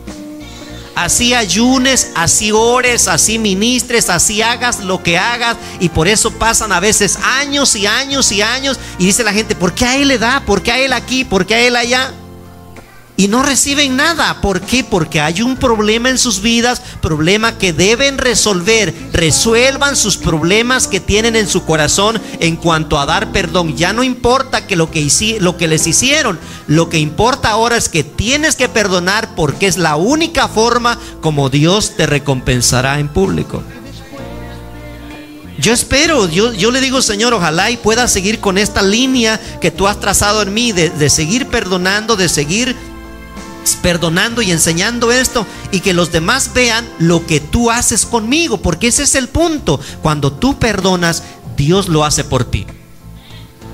Así ayunes, así ores, así ministres, así hagas lo que hagas. Y por eso pasan a veces años y años y años. Y dice la gente: ¿por qué a él le da? ¿Por qué a él aquí? ¿Por qué a él allá? Y no reciben nada. ¿Por qué? Porque hay un problema en sus vidas, problema que deben resolver. Resuelvan sus problemas que tienen en su corazón en cuanto a dar perdón. Ya no importa que lo que les hicieron. Lo que importa ahora es que tienes que perdonar, porque es la única forma como Dios te recompensará en público. Yo espero, yo le digo, Señor, ojalá y pueda seguir con esta línea que tú has trazado en mí, de seguir perdonando, de seguir perdonando y enseñando esto, y que los demás vean lo que tú haces conmigo, porque ese es el punto. Cuando tú perdonas, Dios lo hace por ti.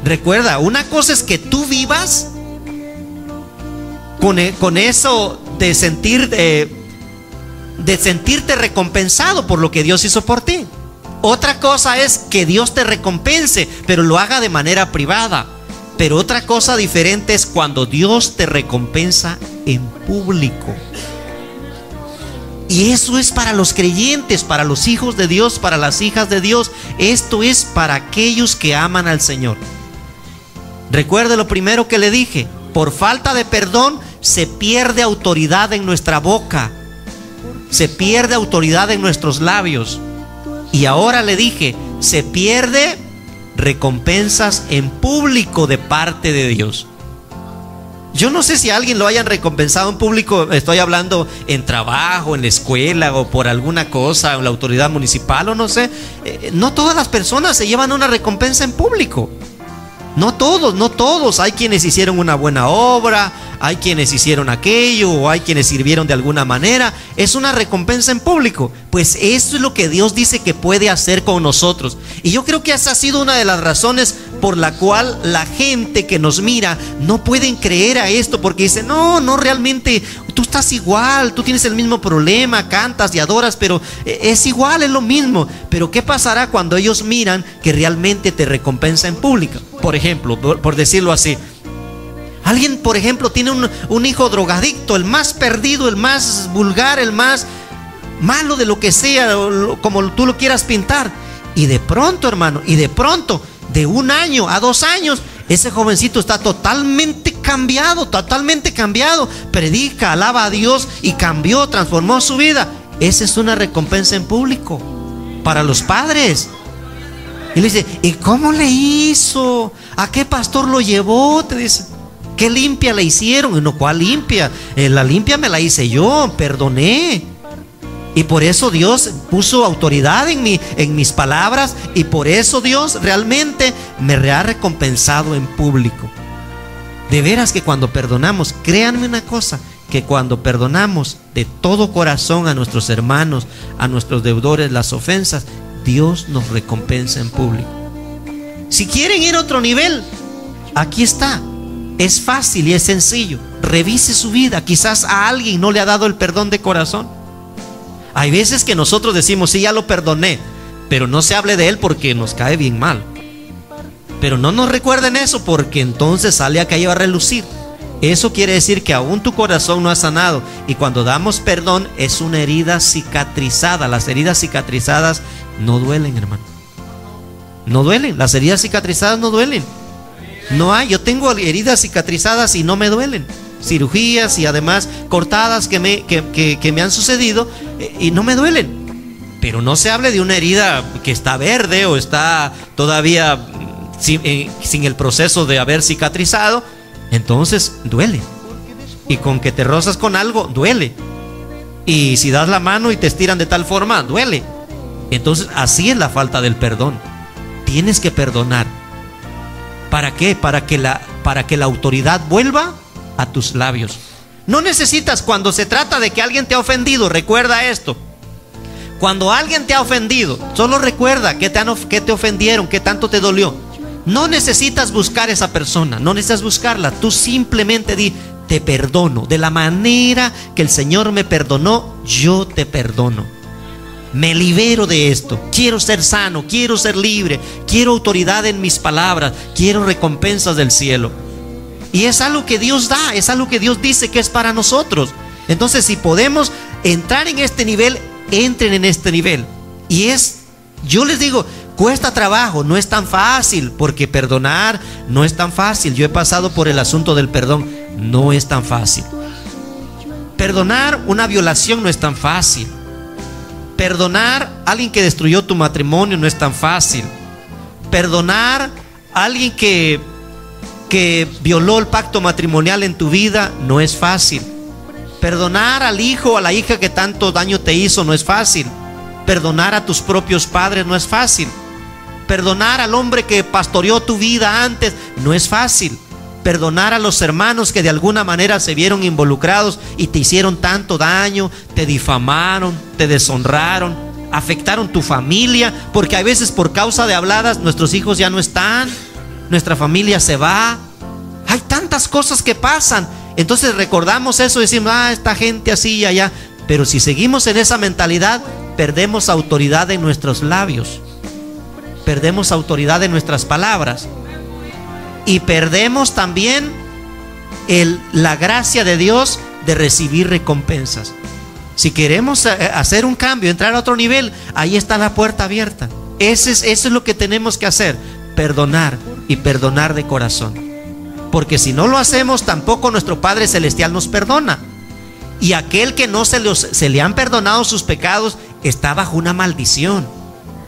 Recuerda, una cosa es que tú vivas con eso de sentirte recompensado por lo que Dios hizo por ti. Otra cosa es que Dios te recompense, pero lo haga de manera privada. Pero otra cosa diferente es cuando Dios te recompensa en público. Y eso es para los creyentes, para los hijos de Dios, para las hijas de Dios. Esto es para aquellos que aman al Señor. Recuerde lo primero que le dije: por falta de perdón se pierde autoridad en nuestra boca, se pierde autoridad en nuestros labios. Y ahora le dije, se pierde recompensas en público de parte de Dios. Yo no sé si a alguien lo hayan recompensado en público. Estoy hablando en trabajo, en la escuela o por alguna cosa, en la autoridad municipal o no sé. No todas las personas se llevan una recompensa en público. No todos, no todos. Hay quienes hicieron una buena obra, hay quienes hicieron aquello, o hay quienes sirvieron de alguna manera. Es una recompensa en público. Pues eso es lo que Dios dice que puede hacer con nosotros. Y yo creo que esa ha sido una de las razones por la cual la gente que nos mira no pueden creer a esto, porque dicen, no, realmente tú estás igual, tú tienes el mismo problema, cantas y adoras, pero es igual, es lo mismo. Pero ¿qué pasará cuando ellos miran que realmente te recompensa en público? Por ejemplo, por decirlo así, alguien, por ejemplo, tiene un hijo drogadicto, el más perdido, el más vulgar, el más malo de lo que sea, como tú lo quieras pintar. Y de pronto, hermano, de 1 año a 2 años, ese jovencito está totalmente cambiado, predica, alaba a Dios y cambió, transformó su vida. Esa es una recompensa en público para los padres. Y le dice, ¿y cómo le hizo? ¿A qué pastor lo llevó? Te dice, ¿qué limpia le hicieron? Y no, ¿cuál limpia? La limpia me la hice yo, perdoné. Y por eso Dios puso autoridad en mis palabras, y por eso Dios realmente me ha recompensado en público. De veras que cuando perdonamos, créanme una cosa, que cuando perdonamos de todo corazón a nuestros hermanos, a nuestros deudores, las ofensas, Dios nos recompensa en público. Si quieren ir a otro nivel, aquí está. Es fácil y es sencillo. Revise su vida. Quizás a alguien no le ha dado el perdón de corazón. Hay veces que nosotros decimos, sí, ya lo perdoné, pero no se hable de él porque nos cae bien mal. Pero no nos recuerden eso, porque entonces sale aquello a relucir. Eso quiere decir que aún tu corazón no ha sanado. Y cuando damos perdón, es una herida cicatrizada. Las heridas cicatrizadas no duelen, hermano. No duelen. Las heridas cicatrizadas no duelen. No hay. Yo tengo heridas cicatrizadas y no me duelen. Cirugías y además cortadas que me han sucedido y no me duelen. Pero no se hable de una herida que está verde o está todavía sin el proceso de haber cicatrizado. Entonces duele. Y con que te rozas con algo, duele. Y si das la mano y te estiran de tal forma, duele. Entonces así es la falta del perdón. Tienes que perdonar. ¿Para qué? Para que la autoridad vuelva a tus labios. No necesitas, cuando se trata de que alguien te ha ofendido, recuerda esto. Cuando alguien te ha ofendido, solo recuerda que te ofendieron, que tanto te dolió. No necesitas buscar a esa persona, no necesitas buscarla. Tú simplemente di, te perdono. De la manera que el Señor me perdonó, yo te perdono. Me libero de esto. Quiero ser sano, quiero ser libre, quiero autoridad en mis palabras, quiero recompensas del cielo. Y es algo que Dios da, es algo que Dios dice que es para nosotros. Entonces, si podemos entrar en este nivel, entren en este nivel. Y yo les digo, cuesta trabajo, no es tan fácil, porque perdonar no es tan fácil. Yo he pasado por el asunto del perdón, no es tan fácil. Perdonar una violación no es tan fácil. Perdonar a alguien que destruyó tu matrimonio no es tan fácil. Perdonar a alguien que violó el pacto matrimonial en tu vida no es fácil. Perdonar al hijo o a la hija que tanto daño te hizo no es fácil. Perdonar a tus propios padres no es fácil. Perdonar al hombre que pastoreó tu vida antes no es fácil. Perdonar a los hermanos que de alguna manera se vieron involucrados y te hicieron tanto daño, te difamaron, te deshonraron, afectaron tu familia, porque a veces por causa de habladas nuestros hijos ya no están, nuestra familia se va. Hay tantas cosas que pasan. Entonces recordamos eso y decimos, esta gente así y allá. Pero si seguimos en esa mentalidad, perdemos autoridad en nuestros labios, perdemos autoridad en nuestras palabras, y perdemos también la gracia de Dios de recibir recompensas. Si queremos hacer un cambio, entrar a otro nivel, ahí está la puerta abierta. Eso es lo que tenemos que hacer: perdonar, y perdonar de corazón. Porque si no lo hacemos, tampoco nuestro Padre Celestial nos perdona. Y aquel que no se le han perdonado sus pecados está bajo una maldición.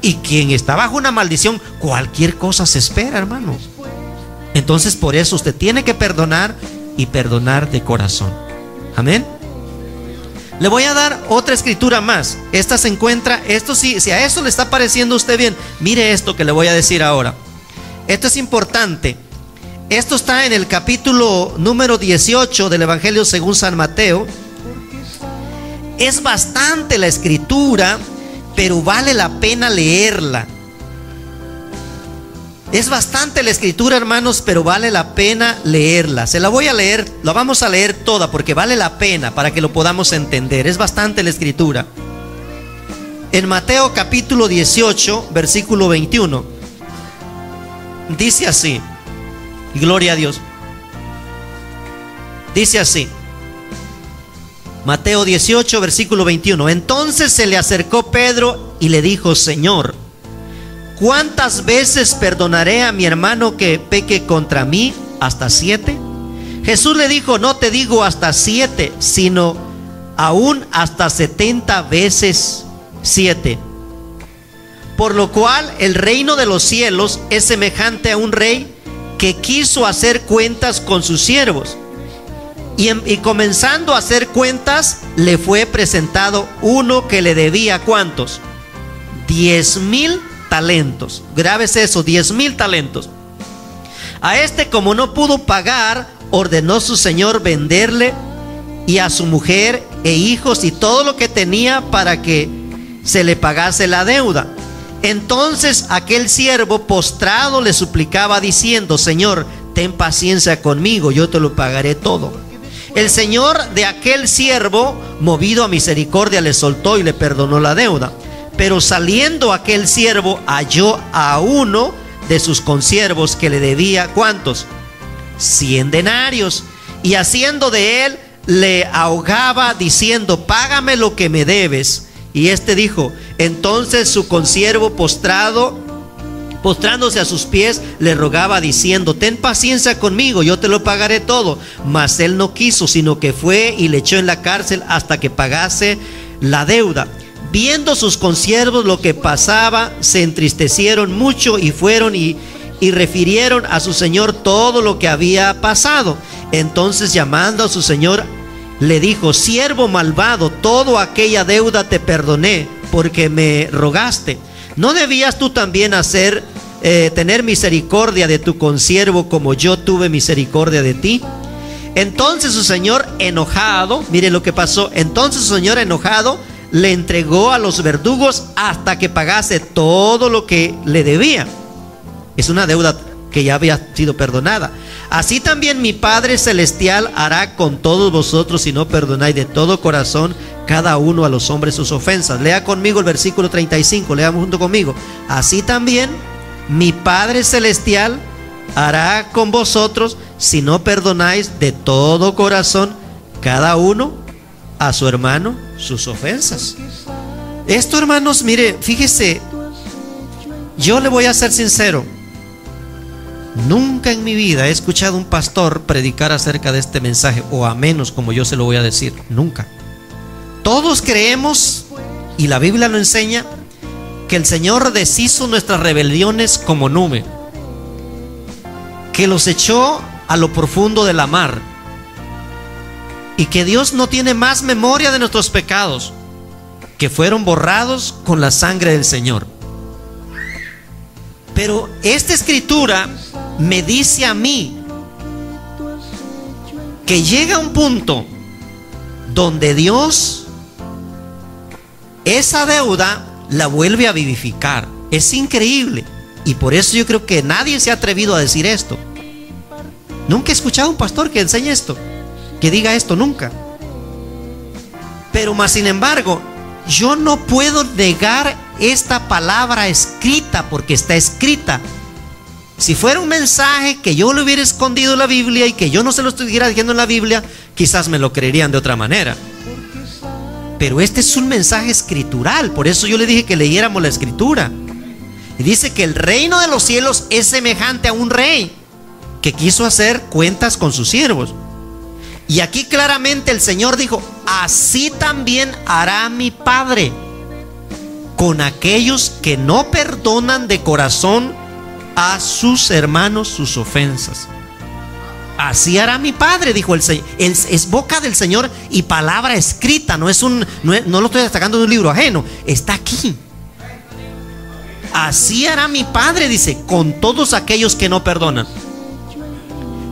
Y quien está bajo una maldición, cualquier cosa se espera, hermano. Entonces por eso usted tiene que perdonar, y perdonar de corazón. Amén. Le voy a dar otra escritura más. Esta se encuentra, si a esto le está pareciendo a usted bien, mire esto que le voy a decir ahora. Esto es importante. Esto está en el capítulo número 18 del Evangelio según San Mateo. Es bastante la escritura, pero vale la pena leerla. Es bastante la escritura, hermanos, pero vale la pena leerla. Se la voy a leer, la vamos a leer toda porque vale la pena para que lo podamos entender. Es bastante la escritura. En Mateo capítulo 18, versículo 21, dice así, gloria a Dios. Dice así, Mateo 18, versículo 21. Entonces se le acercó Pedro y le dijo: Señor, ¿cuántas veces perdonaré a mi hermano que peque contra mí? ¿Hasta 7? Jesús le dijo: no te digo hasta 7, sino aún hasta 70 veces 7. Por lo cual el reino de los cielos es semejante a un rey que quiso hacer cuentas con sus siervos. Y comenzando a hacer cuentas, le fue presentado uno que le debía, ¿cuántos? 10,000 talentos. Grábese eso, 10,000 talentos. A este, como no pudo pagar, ordenó su señor venderle y a su mujer e hijos y todo lo que tenía para que se le pagase la deuda. Entonces aquel siervo postrado le suplicaba diciendo: Señor, ten paciencia conmigo, yo te lo pagaré todo. El señor de aquel siervo, movido a misericordia, le soltó y le perdonó la deuda. Pero saliendo aquel siervo, halló a uno de sus consiervos que le debía, ¿cuántos? 100 denarios. Y haciendo de él, le ahogaba diciendo: págame lo que me debes. Y este dijo, entonces su consiervo postrándose a sus pies, le rogaba diciendo: ten paciencia conmigo, yo te lo pagaré todo. Mas él no quiso, sino que fue y le echó en la cárcel hasta que pagase la deuda. Viendo sus consiervos lo que pasaba, se entristecieron mucho y fueron y refirieron a su señor todo lo que había pasado. Entonces, llamando a su señor, le dijo: siervo malvado, toda aquella deuda te perdoné porque me rogaste. ¿No debías tú también tener misericordia de tu consiervo como yo tuve misericordia de ti? Entonces su señor enojado, mire lo que pasó. Entonces su señor enojado le entregó a los verdugos hasta que pagase todo lo que le debía. Es una deuda que ya había sido perdonada. Así también mi Padre Celestial hará con todos vosotros si no perdonáis de todo corazón cada uno a los hombres sus ofensas. Lea conmigo el versículo 35, leamos junto conmigo. Así también mi Padre Celestial hará con vosotros si no perdonáis de todo corazón cada uno a su hermano sus ofensas. Esto, hermanos, mire, fíjese, yo le voy a ser sincero. Nunca en mi vida he escuchado un pastor predicar acerca de este mensaje, o a menos como yo se lo voy a decir, nunca. Todos creemos, y la Biblia lo enseña, que el Señor deshizo nuestras rebeliones como nube, que los echó a lo profundo de la mar, y que Dios no tiene más memoria de nuestros pecados, que fueron borrados con la sangre del Señor. Pero esta escritura me dice a mí que llega un punto donde Dios esa deuda la vuelve a vivificar. Es increíble. Y por eso yo creo que nadie se ha atrevido a decir esto. Nunca he escuchado a un pastor que enseñe esto, que diga esto, nunca. Pero más sin embargo, yo no puedo negar esta palabra escrita, porque está escrita. Si fuera un mensaje que yo le hubiera escondido en la Biblia y que yo no se lo estuviera diciendo en la Biblia, quizás me lo creerían de otra manera. Pero este es un mensaje escritural. Por eso yo le dije que leyéramos la escritura. Y dice que el reino de los cielos es semejante a un rey que quiso hacer cuentas con sus siervos. Y aquí claramente el Señor dijo: así también hará mi Padre con aquellos que no perdonan de corazón a sus hermanos sus ofensas. Así hará mi Padre, dijo el Señor. Es boca del Señor y palabra escrita. No lo estoy destacando de un libro ajeno, está aquí. Así hará mi Padre, dice, con todos aquellos que no perdonan.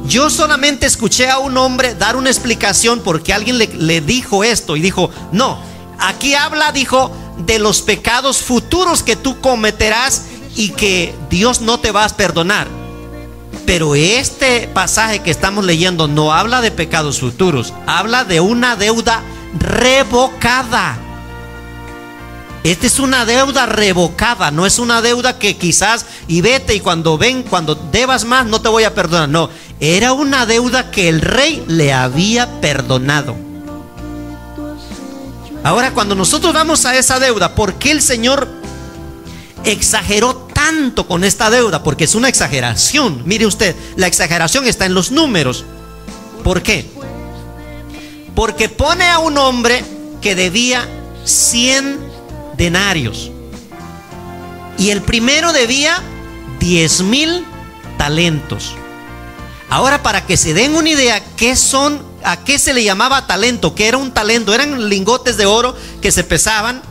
Yo solamente escuché a un hombre dar una explicación porque alguien le dijo esto y dijo: no, aquí habla, dijo, de los pecados futuros que tú cometerás y que Dios no te va a perdonar. Pero este pasaje que estamos leyendo no habla de pecados futuros, habla de una deuda revocada. Esta es una deuda revocada, no es una deuda que quizás y vete y cuando debas más no te voy a perdonar. No, era una deuda que el rey le había perdonado. Ahora, cuando nosotros vamos a esa deuda, ¿por qué el Señor exageró tanto con esta deuda? Porque es una exageración. Mire usted, la exageración está en los números. ¿Por qué? Porque pone a un hombre que debía 100 denarios y el primero debía 10,000 talentos. Ahora, para que se den una idea, ¿a qué se le llamaba talento? ¿Qué era un talento? Eran lingotes de oro que se pesaban.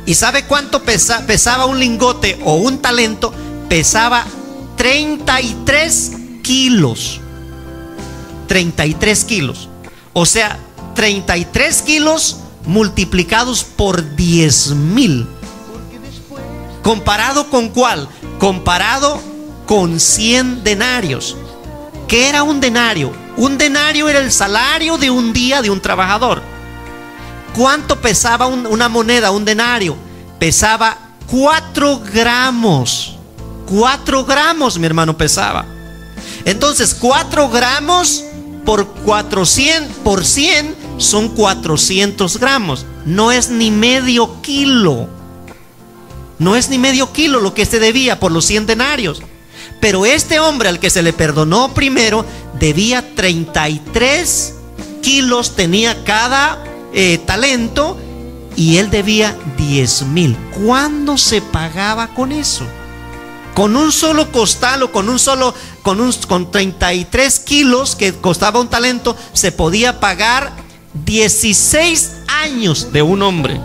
¿Y sabe cuánto pesaba un lingote o un talento? Pesaba 33 kilos. 33 kilos. O sea, 33 kilos multiplicados por 10,000. ¿Comparado con cuál? Comparado con 100 denarios. ¿Qué era un denario? Un denario era el salario de un día de un trabajador. ¿Cuánto pesaba una moneda, un denario? Pesaba 4 gramos. 4 gramos, mi hermano, pesaba. Entonces, 4 gramos por 100 son 400 gramos. No es ni medio kilo. No es ni medio kilo lo que se debía por los 100 denarios. Pero este hombre al que se le perdonó primero debía 33 kilos, tenía cada talento, y él debía 10,000. ¿Cuándo se pagaba con eso? Con un solo costal o con 33 kilos que costaba un talento, se podía pagar 16 años de un hombre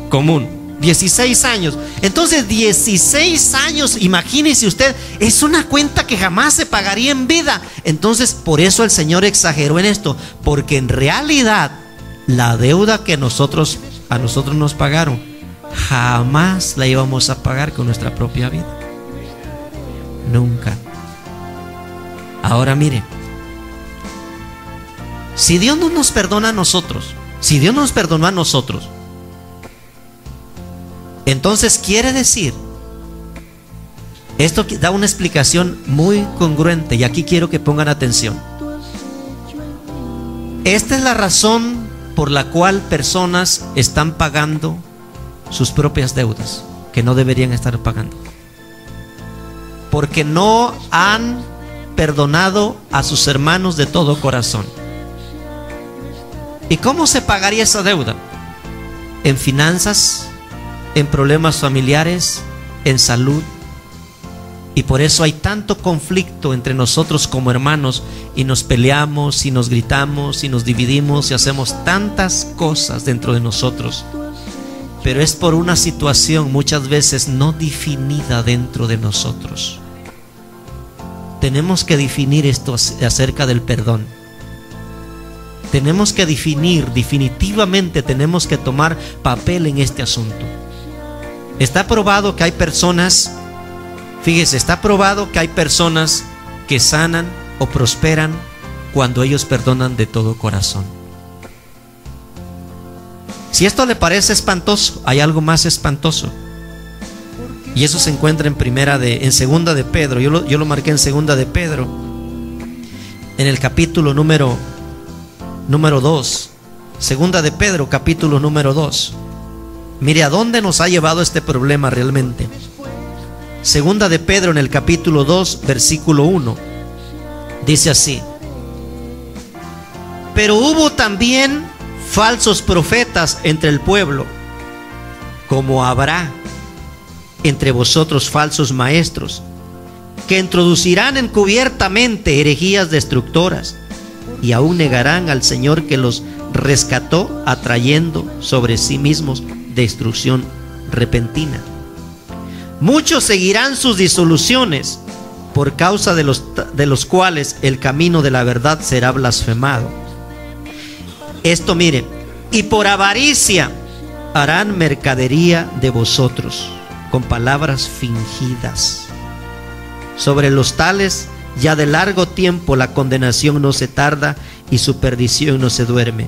común. 16 años. Entonces 16 años, imagínese usted, es una cuenta que jamás se pagaría en vida. Entonces por eso el Señor exageró en esto, porque en realidad la deuda que a nosotros nos pagaron, jamás la íbamos a pagar con nuestra propia vida. Nunca. Ahora mire, si Dios no nos perdona a nosotros, si Dios nos perdonó a nosotros, entonces quiere decir, esto da una explicación muy congruente, y aquí quiero que pongan atención. Esta es la razón por la cual personas están pagando sus propias deudas que no deberían estar pagando, porque no han perdonado a sus hermanos de todo corazón. ¿Y cómo se pagaría esa deuda? En finanzas, en problemas familiares, en salud. Y por eso hay tanto conflicto entre nosotros como hermanos, y nos peleamos, y nos gritamos, y nos dividimos, y hacemos tantas cosas dentro de nosotros pero es por una situación muchas veces no definida dentro de nosotros. Tenemos que definir esto acerca del perdón. Tenemos que definir, definitivamente tenemos que tomar papel en este asunto. Está probado que hay personas, fíjese, está probado que hay personas que sanan o prosperan cuando ellos perdonan de todo corazón. Si esto le parece espantoso, hay algo más espantoso. Y eso se encuentra en segunda de Pedro. Yo lo marqué en segunda de Pedro, en el capítulo número 2. Segunda de Pedro, capítulo número 2. Mire a dónde nos ha llevado este problema realmente. Segunda de Pedro, en el capítulo 2, versículo 1. Dice así: pero hubo también falsos profetas entre el pueblo, como habrá entre vosotros falsos maestros, que introducirán encubiertamente herejías destructoras, y aún negarán al Señor que los rescató, atrayendo sobre sí mismos destrucción repentina. Muchos seguirán sus disoluciones, por causa de los cuales el camino de la verdad será blasfemado. Esto, mire, y por avaricia harán mercadería de vosotros con palabras fingidas. Sobre los tales ya de largo tiempo la condenación no se tarda y su perdición no se duerme.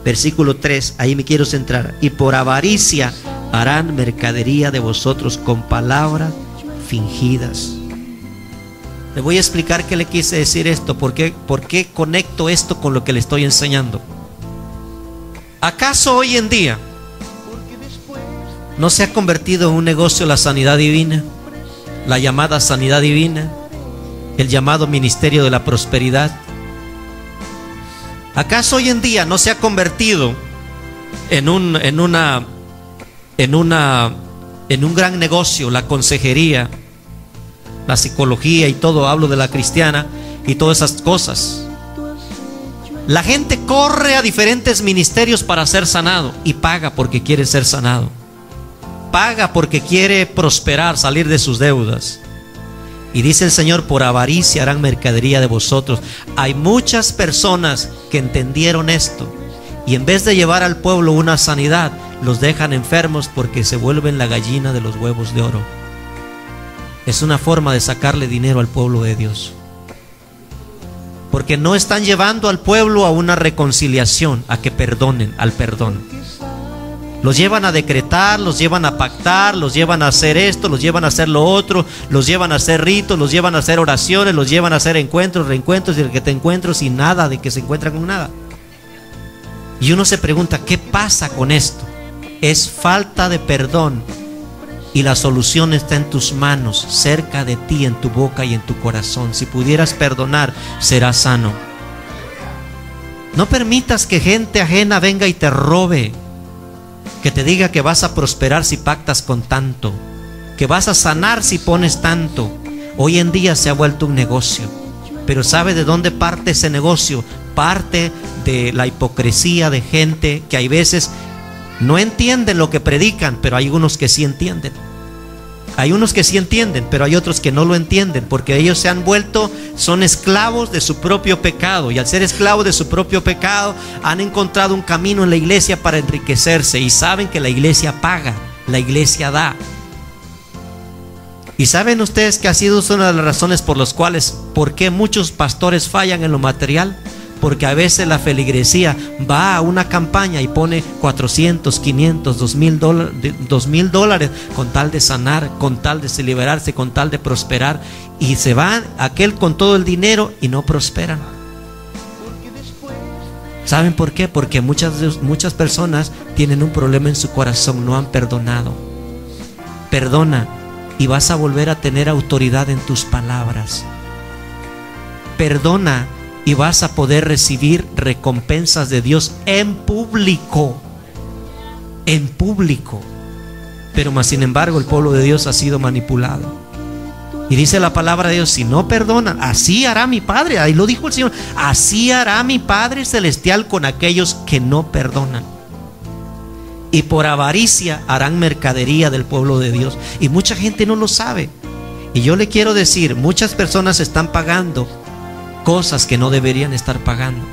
Versículo 3, ahí me quiero centrar. Y por avaricia harán mercadería de vosotros con palabras fingidas. Le voy a explicar qué le quise decir esto, por qué conecto esto con lo que le estoy enseñando. ¿Acaso hoy en día no se ha convertido en un negocio la sanidad divina? La llamada sanidad divina, el llamado ministerio de la prosperidad. ¿Acaso hoy en día no se ha convertido en un gran negocio la consejería, la psicología y todo? Hablo de la cristiana y todas esas cosas. La gente corre a diferentes ministerios para ser sanado y paga porque quiere ser sanado. Paga porque quiere prosperar, salir de sus deudas. Y dice el Señor: por avaricia harán mercadería de vosotros. Hay muchas personas que entendieron esto, y en vez de llevar al pueblo una sanidad, los dejan enfermos porque se vuelven la gallina de los huevos de oro. Es una forma de sacarle dinero al pueblo de Dios, porque no están llevando al pueblo a una reconciliación, a que perdonen, al perdón. Los llevan a decretar, los llevan a pactar, los llevan a hacer esto, los llevan a hacer lo otro, los llevan a hacer ritos, los llevan a hacer oraciones, los llevan a hacer encuentros, reencuentros, y el que te encuentro sin nada, de que se encuentra con nada. Y uno se pregunta, ¿qué pasa con esto? Es falta de perdón, y la solución está en tus manos, cerca de ti, en tu boca y en tu corazón. Si pudieras perdonar, serás sano. No permitas que gente ajena venga y te robe, que te diga que vas a prosperar si pactas con tanto, que vas a sanar si pones tanto. Hoy en día se ha vuelto un negocio. Pero ¿sabe de dónde parte ese negocio? Parte de la hipocresía de gente que hay veces no entienden lo que predican, pero hay unos que sí entienden. Hay unos que sí entienden, pero hay otros que no lo entienden, porque ellos se han vuelto, son esclavos de su propio pecado, y al ser esclavos de su propio pecado han encontrado un camino en la iglesia para enriquecerse, y saben que la iglesia paga, la iglesia da. Y saben ustedes que ha sido una de las razones por las cuales, ¿por qué muchos pastores fallan en lo material? Porque a veces la feligresía va a una campaña y pone 400, 500, $2,000 con tal de sanar, con tal de liberarse, con tal de prosperar, y se va aquel con todo el dinero y no prosperan. ¿Saben por qué? Porque muchas personas tienen un problema en su corazón, no han perdonado. Perdona y vas a volver a tener autoridad en tus palabras. Perdona y vas a poder recibir recompensas de Dios en público. En público. Pero más sin embargo el pueblo de Dios ha sido manipulado. Y dice la palabra de Dios: si no perdonan, así hará mi Padre. Ahí lo dijo el Señor: así hará mi Padre Celestial con aquellos que no perdonan. y por avaricia harán mercadería del pueblo de Dios. Y mucha gente no lo sabe. Y yo le quiero decir, muchas personas están pagando cosas que no deberían estar pagando.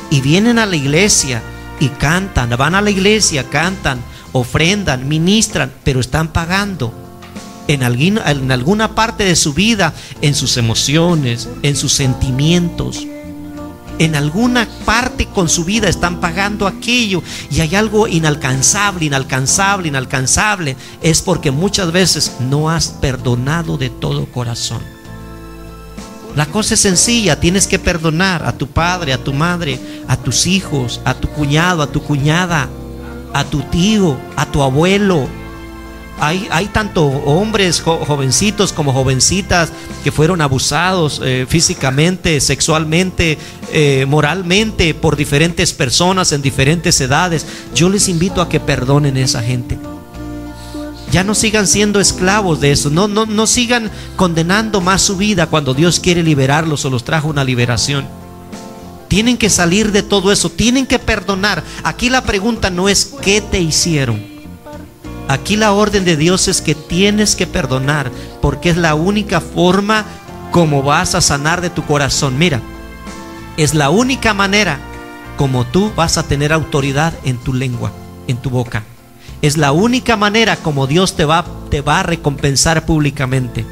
Y vienen a la iglesia y cantan, van a la iglesia, cantan, ofrendan, ministran, pero están pagando en alguna parte de su vida, en sus emociones, en sus sentimientos. En alguna parte con su vida están pagando aquello, y hay algo inalcanzable, inalcanzable, inalcanzable. Es porque muchas veces no has perdonado de todo corazón. La cosa es sencilla, tienes que perdonar a tu padre, a tu madre, a tus hijos, a tu cuñado, a tu cuñada, a tu tío, a tu abuelo. Hay tanto hombres jovencitos como jovencitas que fueron abusados físicamente, sexualmente, moralmente por diferentes personas en diferentes edades. Yo les invito a que perdonen a esa gente. Ya no sigan siendo esclavos de eso. No sigan condenando más su vida cuando Dios quiere liberarlos o los trajo una liberación. Tienen que salir de todo eso. Tienen que perdonar. Aquí la pregunta no es ¿qué te hicieron? Aquí la orden de Dios es que tienes que perdonar, porque es la única forma como vas a sanar de tu corazón. Mira, es la única manera como tú vas a tener autoridad en tu lengua, en tu boca. Es la única manera como Dios te va a recompensar públicamente.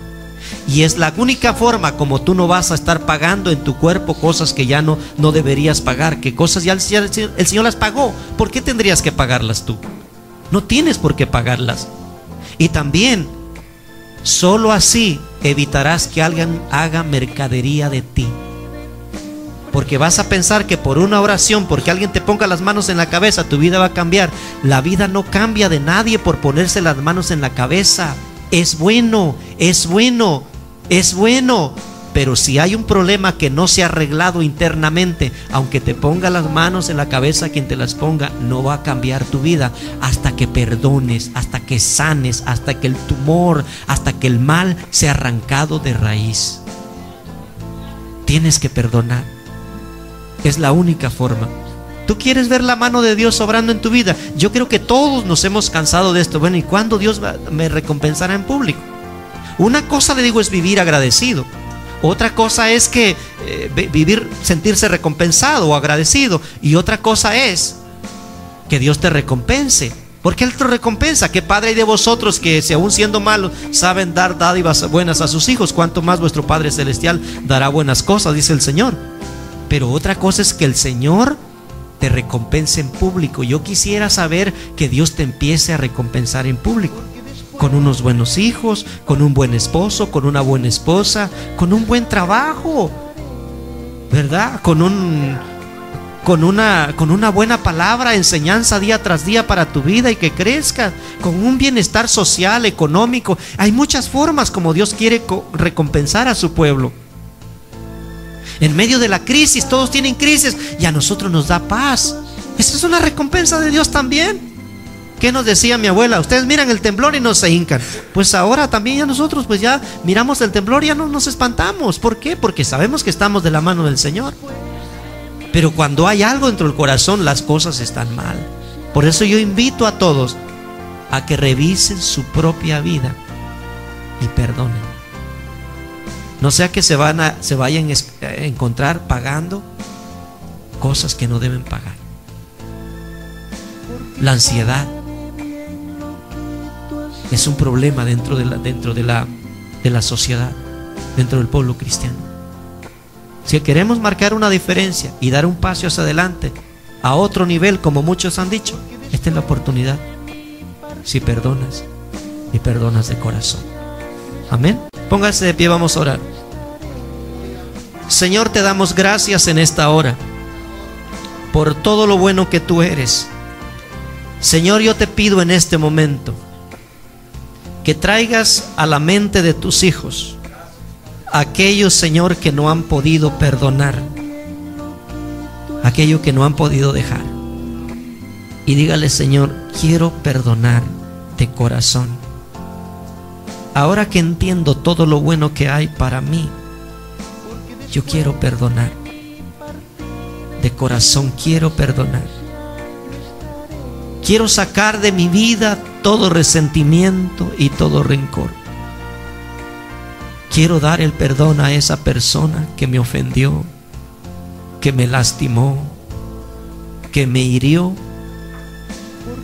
Y es la única forma como tú no vas a estar pagando en tu cuerpo cosas que ya no deberías pagar, que cosas ya el Señor las pagó. ¿Por qué tendrías que pagarlas tú? No tienes por qué pagarlas. Y también, solo así evitarás que alguien haga mercadería de ti. Porque vas a pensar que por una oración, porque alguien te ponga las manos en la cabeza, tu vida va a cambiar. La vida no cambia de nadie por ponerse las manos en la cabeza. Es bueno, es bueno, es bueno. Pero si hay un problema que no se ha arreglado internamente, aunque te ponga las manos en la cabeza quien te las ponga, no va a cambiar tu vida hasta que perdones, hasta que sanes, hasta que el tumor, hasta que el mal sea arrancado de raíz. Tienes que perdonar. Es la única forma. ¿Tú quieres ver la mano de Dios obrando en tu vida? Yo creo que todos nos hemos cansado de esto. Bueno, ¿y cuándo Dios me recompensará en público? Una cosa, le digo, es vivir agradecido. Otra cosa es que sentirse recompensado o agradecido. Y otra cosa es que Dios te recompense. Porque Él te recompensa. ¿Qué padre hay de vosotros que, si aún siendo malos, saben dar dádivas buenas a sus hijos? ¿Cuánto más vuestro Padre Celestial dará buenas cosas? Dice el Señor. Pero otra cosa es que el Señor te recompense en público. Yo quisiera saber que Dios te empiece a recompensar en público. Con unos buenos hijos, con un buen esposo, con una buena esposa, con un buen trabajo, ¿verdad? Con una buena palabra, enseñanza día tras día para tu vida y que crezcas, con un bienestar social, económico. Hay muchas formas como Dios quiere recompensar a su pueblo. En medio de la crisis, todos tienen crisis y a nosotros nos da paz. Esa es una recompensa de Dios también. ¿Qué nos decía mi abuela? Ustedes miran el temblor y no se hincan. Pues ahora también ya nosotros pues ya miramos el temblor y ya no nos espantamos. ¿Por qué? Porque sabemos que estamos de la mano del Señor. Pero cuando hay algo dentro del corazón, las cosas están mal. Por eso yo invito a todos a que revisen su propia vida y perdonen. No sea que se vayan a encontrar pagando cosas que no deben pagar. La ansiedad es un problema dentro de la sociedad, dentro del pueblo cristiano. Si queremos marcar una diferencia y dar un paso hacia adelante, a otro nivel, como muchos han dicho, esta es la oportunidad. Si perdonas y perdonas de corazón. Amén. Póngase de pie, vamos a orar. Señor, te damos gracias en esta hora por todo lo bueno que tú eres. Señor, yo te pido en este momento que traigas a la mente de tus hijos aquellos, Señor, que no han podido perdonar, aquellos que no han podido dejar. Y dígale: Señor, quiero perdonar de corazón. Ahora que entiendo todo lo bueno que hay para mí, yo quiero perdonar. De corazón quiero perdonar. Quiero sacar de mi vida todo resentimiento y todo rencor. Quiero dar el perdón a esa persona que me ofendió, que me lastimó, que me hirió,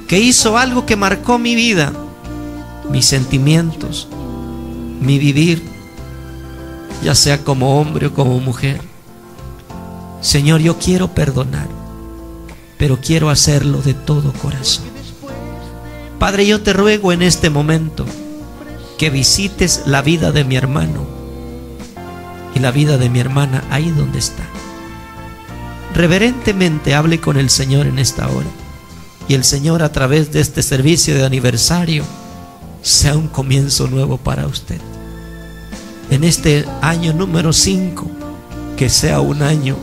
que hizo algo que marcó mi vida, mis sentimientos, mi vivir, ya sea como hombre o como mujer. Señor, yo quiero perdonar, pero quiero hacerlo de todo corazón. Padre, yo te ruego en este momento que visites la vida de mi hermano y la vida de mi hermana ahí donde está. Reverentemente hable con el Señor en esta hora, y el Señor, a través de este servicio de aniversario, sea un comienzo nuevo para usted. En este año número 5, que sea un año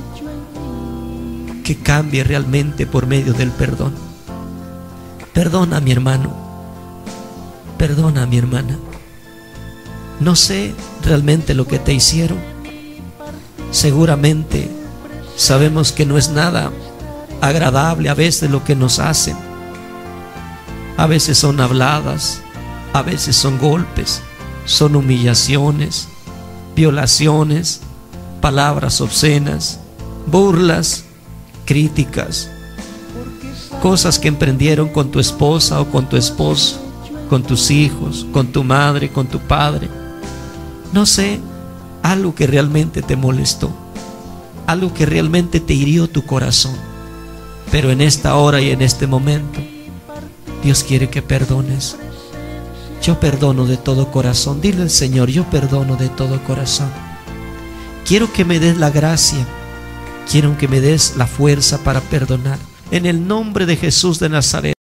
que cambie realmente por medio del perdón. Perdona a mi hermano, perdona a mi hermana. No sé realmente lo que te hicieron. Seguramente sabemos que no es nada agradable a veces lo que nos hacen. A veces son habladas, a veces son golpes, son humillaciones, violaciones, palabras obscenas, burlas, críticas, cosas que emprendieron con tu esposa o con tu esposo, con tus hijos, con tu madre, con tu padre. No sé, algo que realmente te molestó, algo que realmente te hirió tu corazón. Pero en esta hora y en este momento, Dios quiere que perdones. Yo perdono de todo corazón. Dile al Señor, yo perdono de todo corazón. Quiero que me des la gracia, quiero que me des la fuerza para perdonar. En el nombre de Jesús de Nazaret.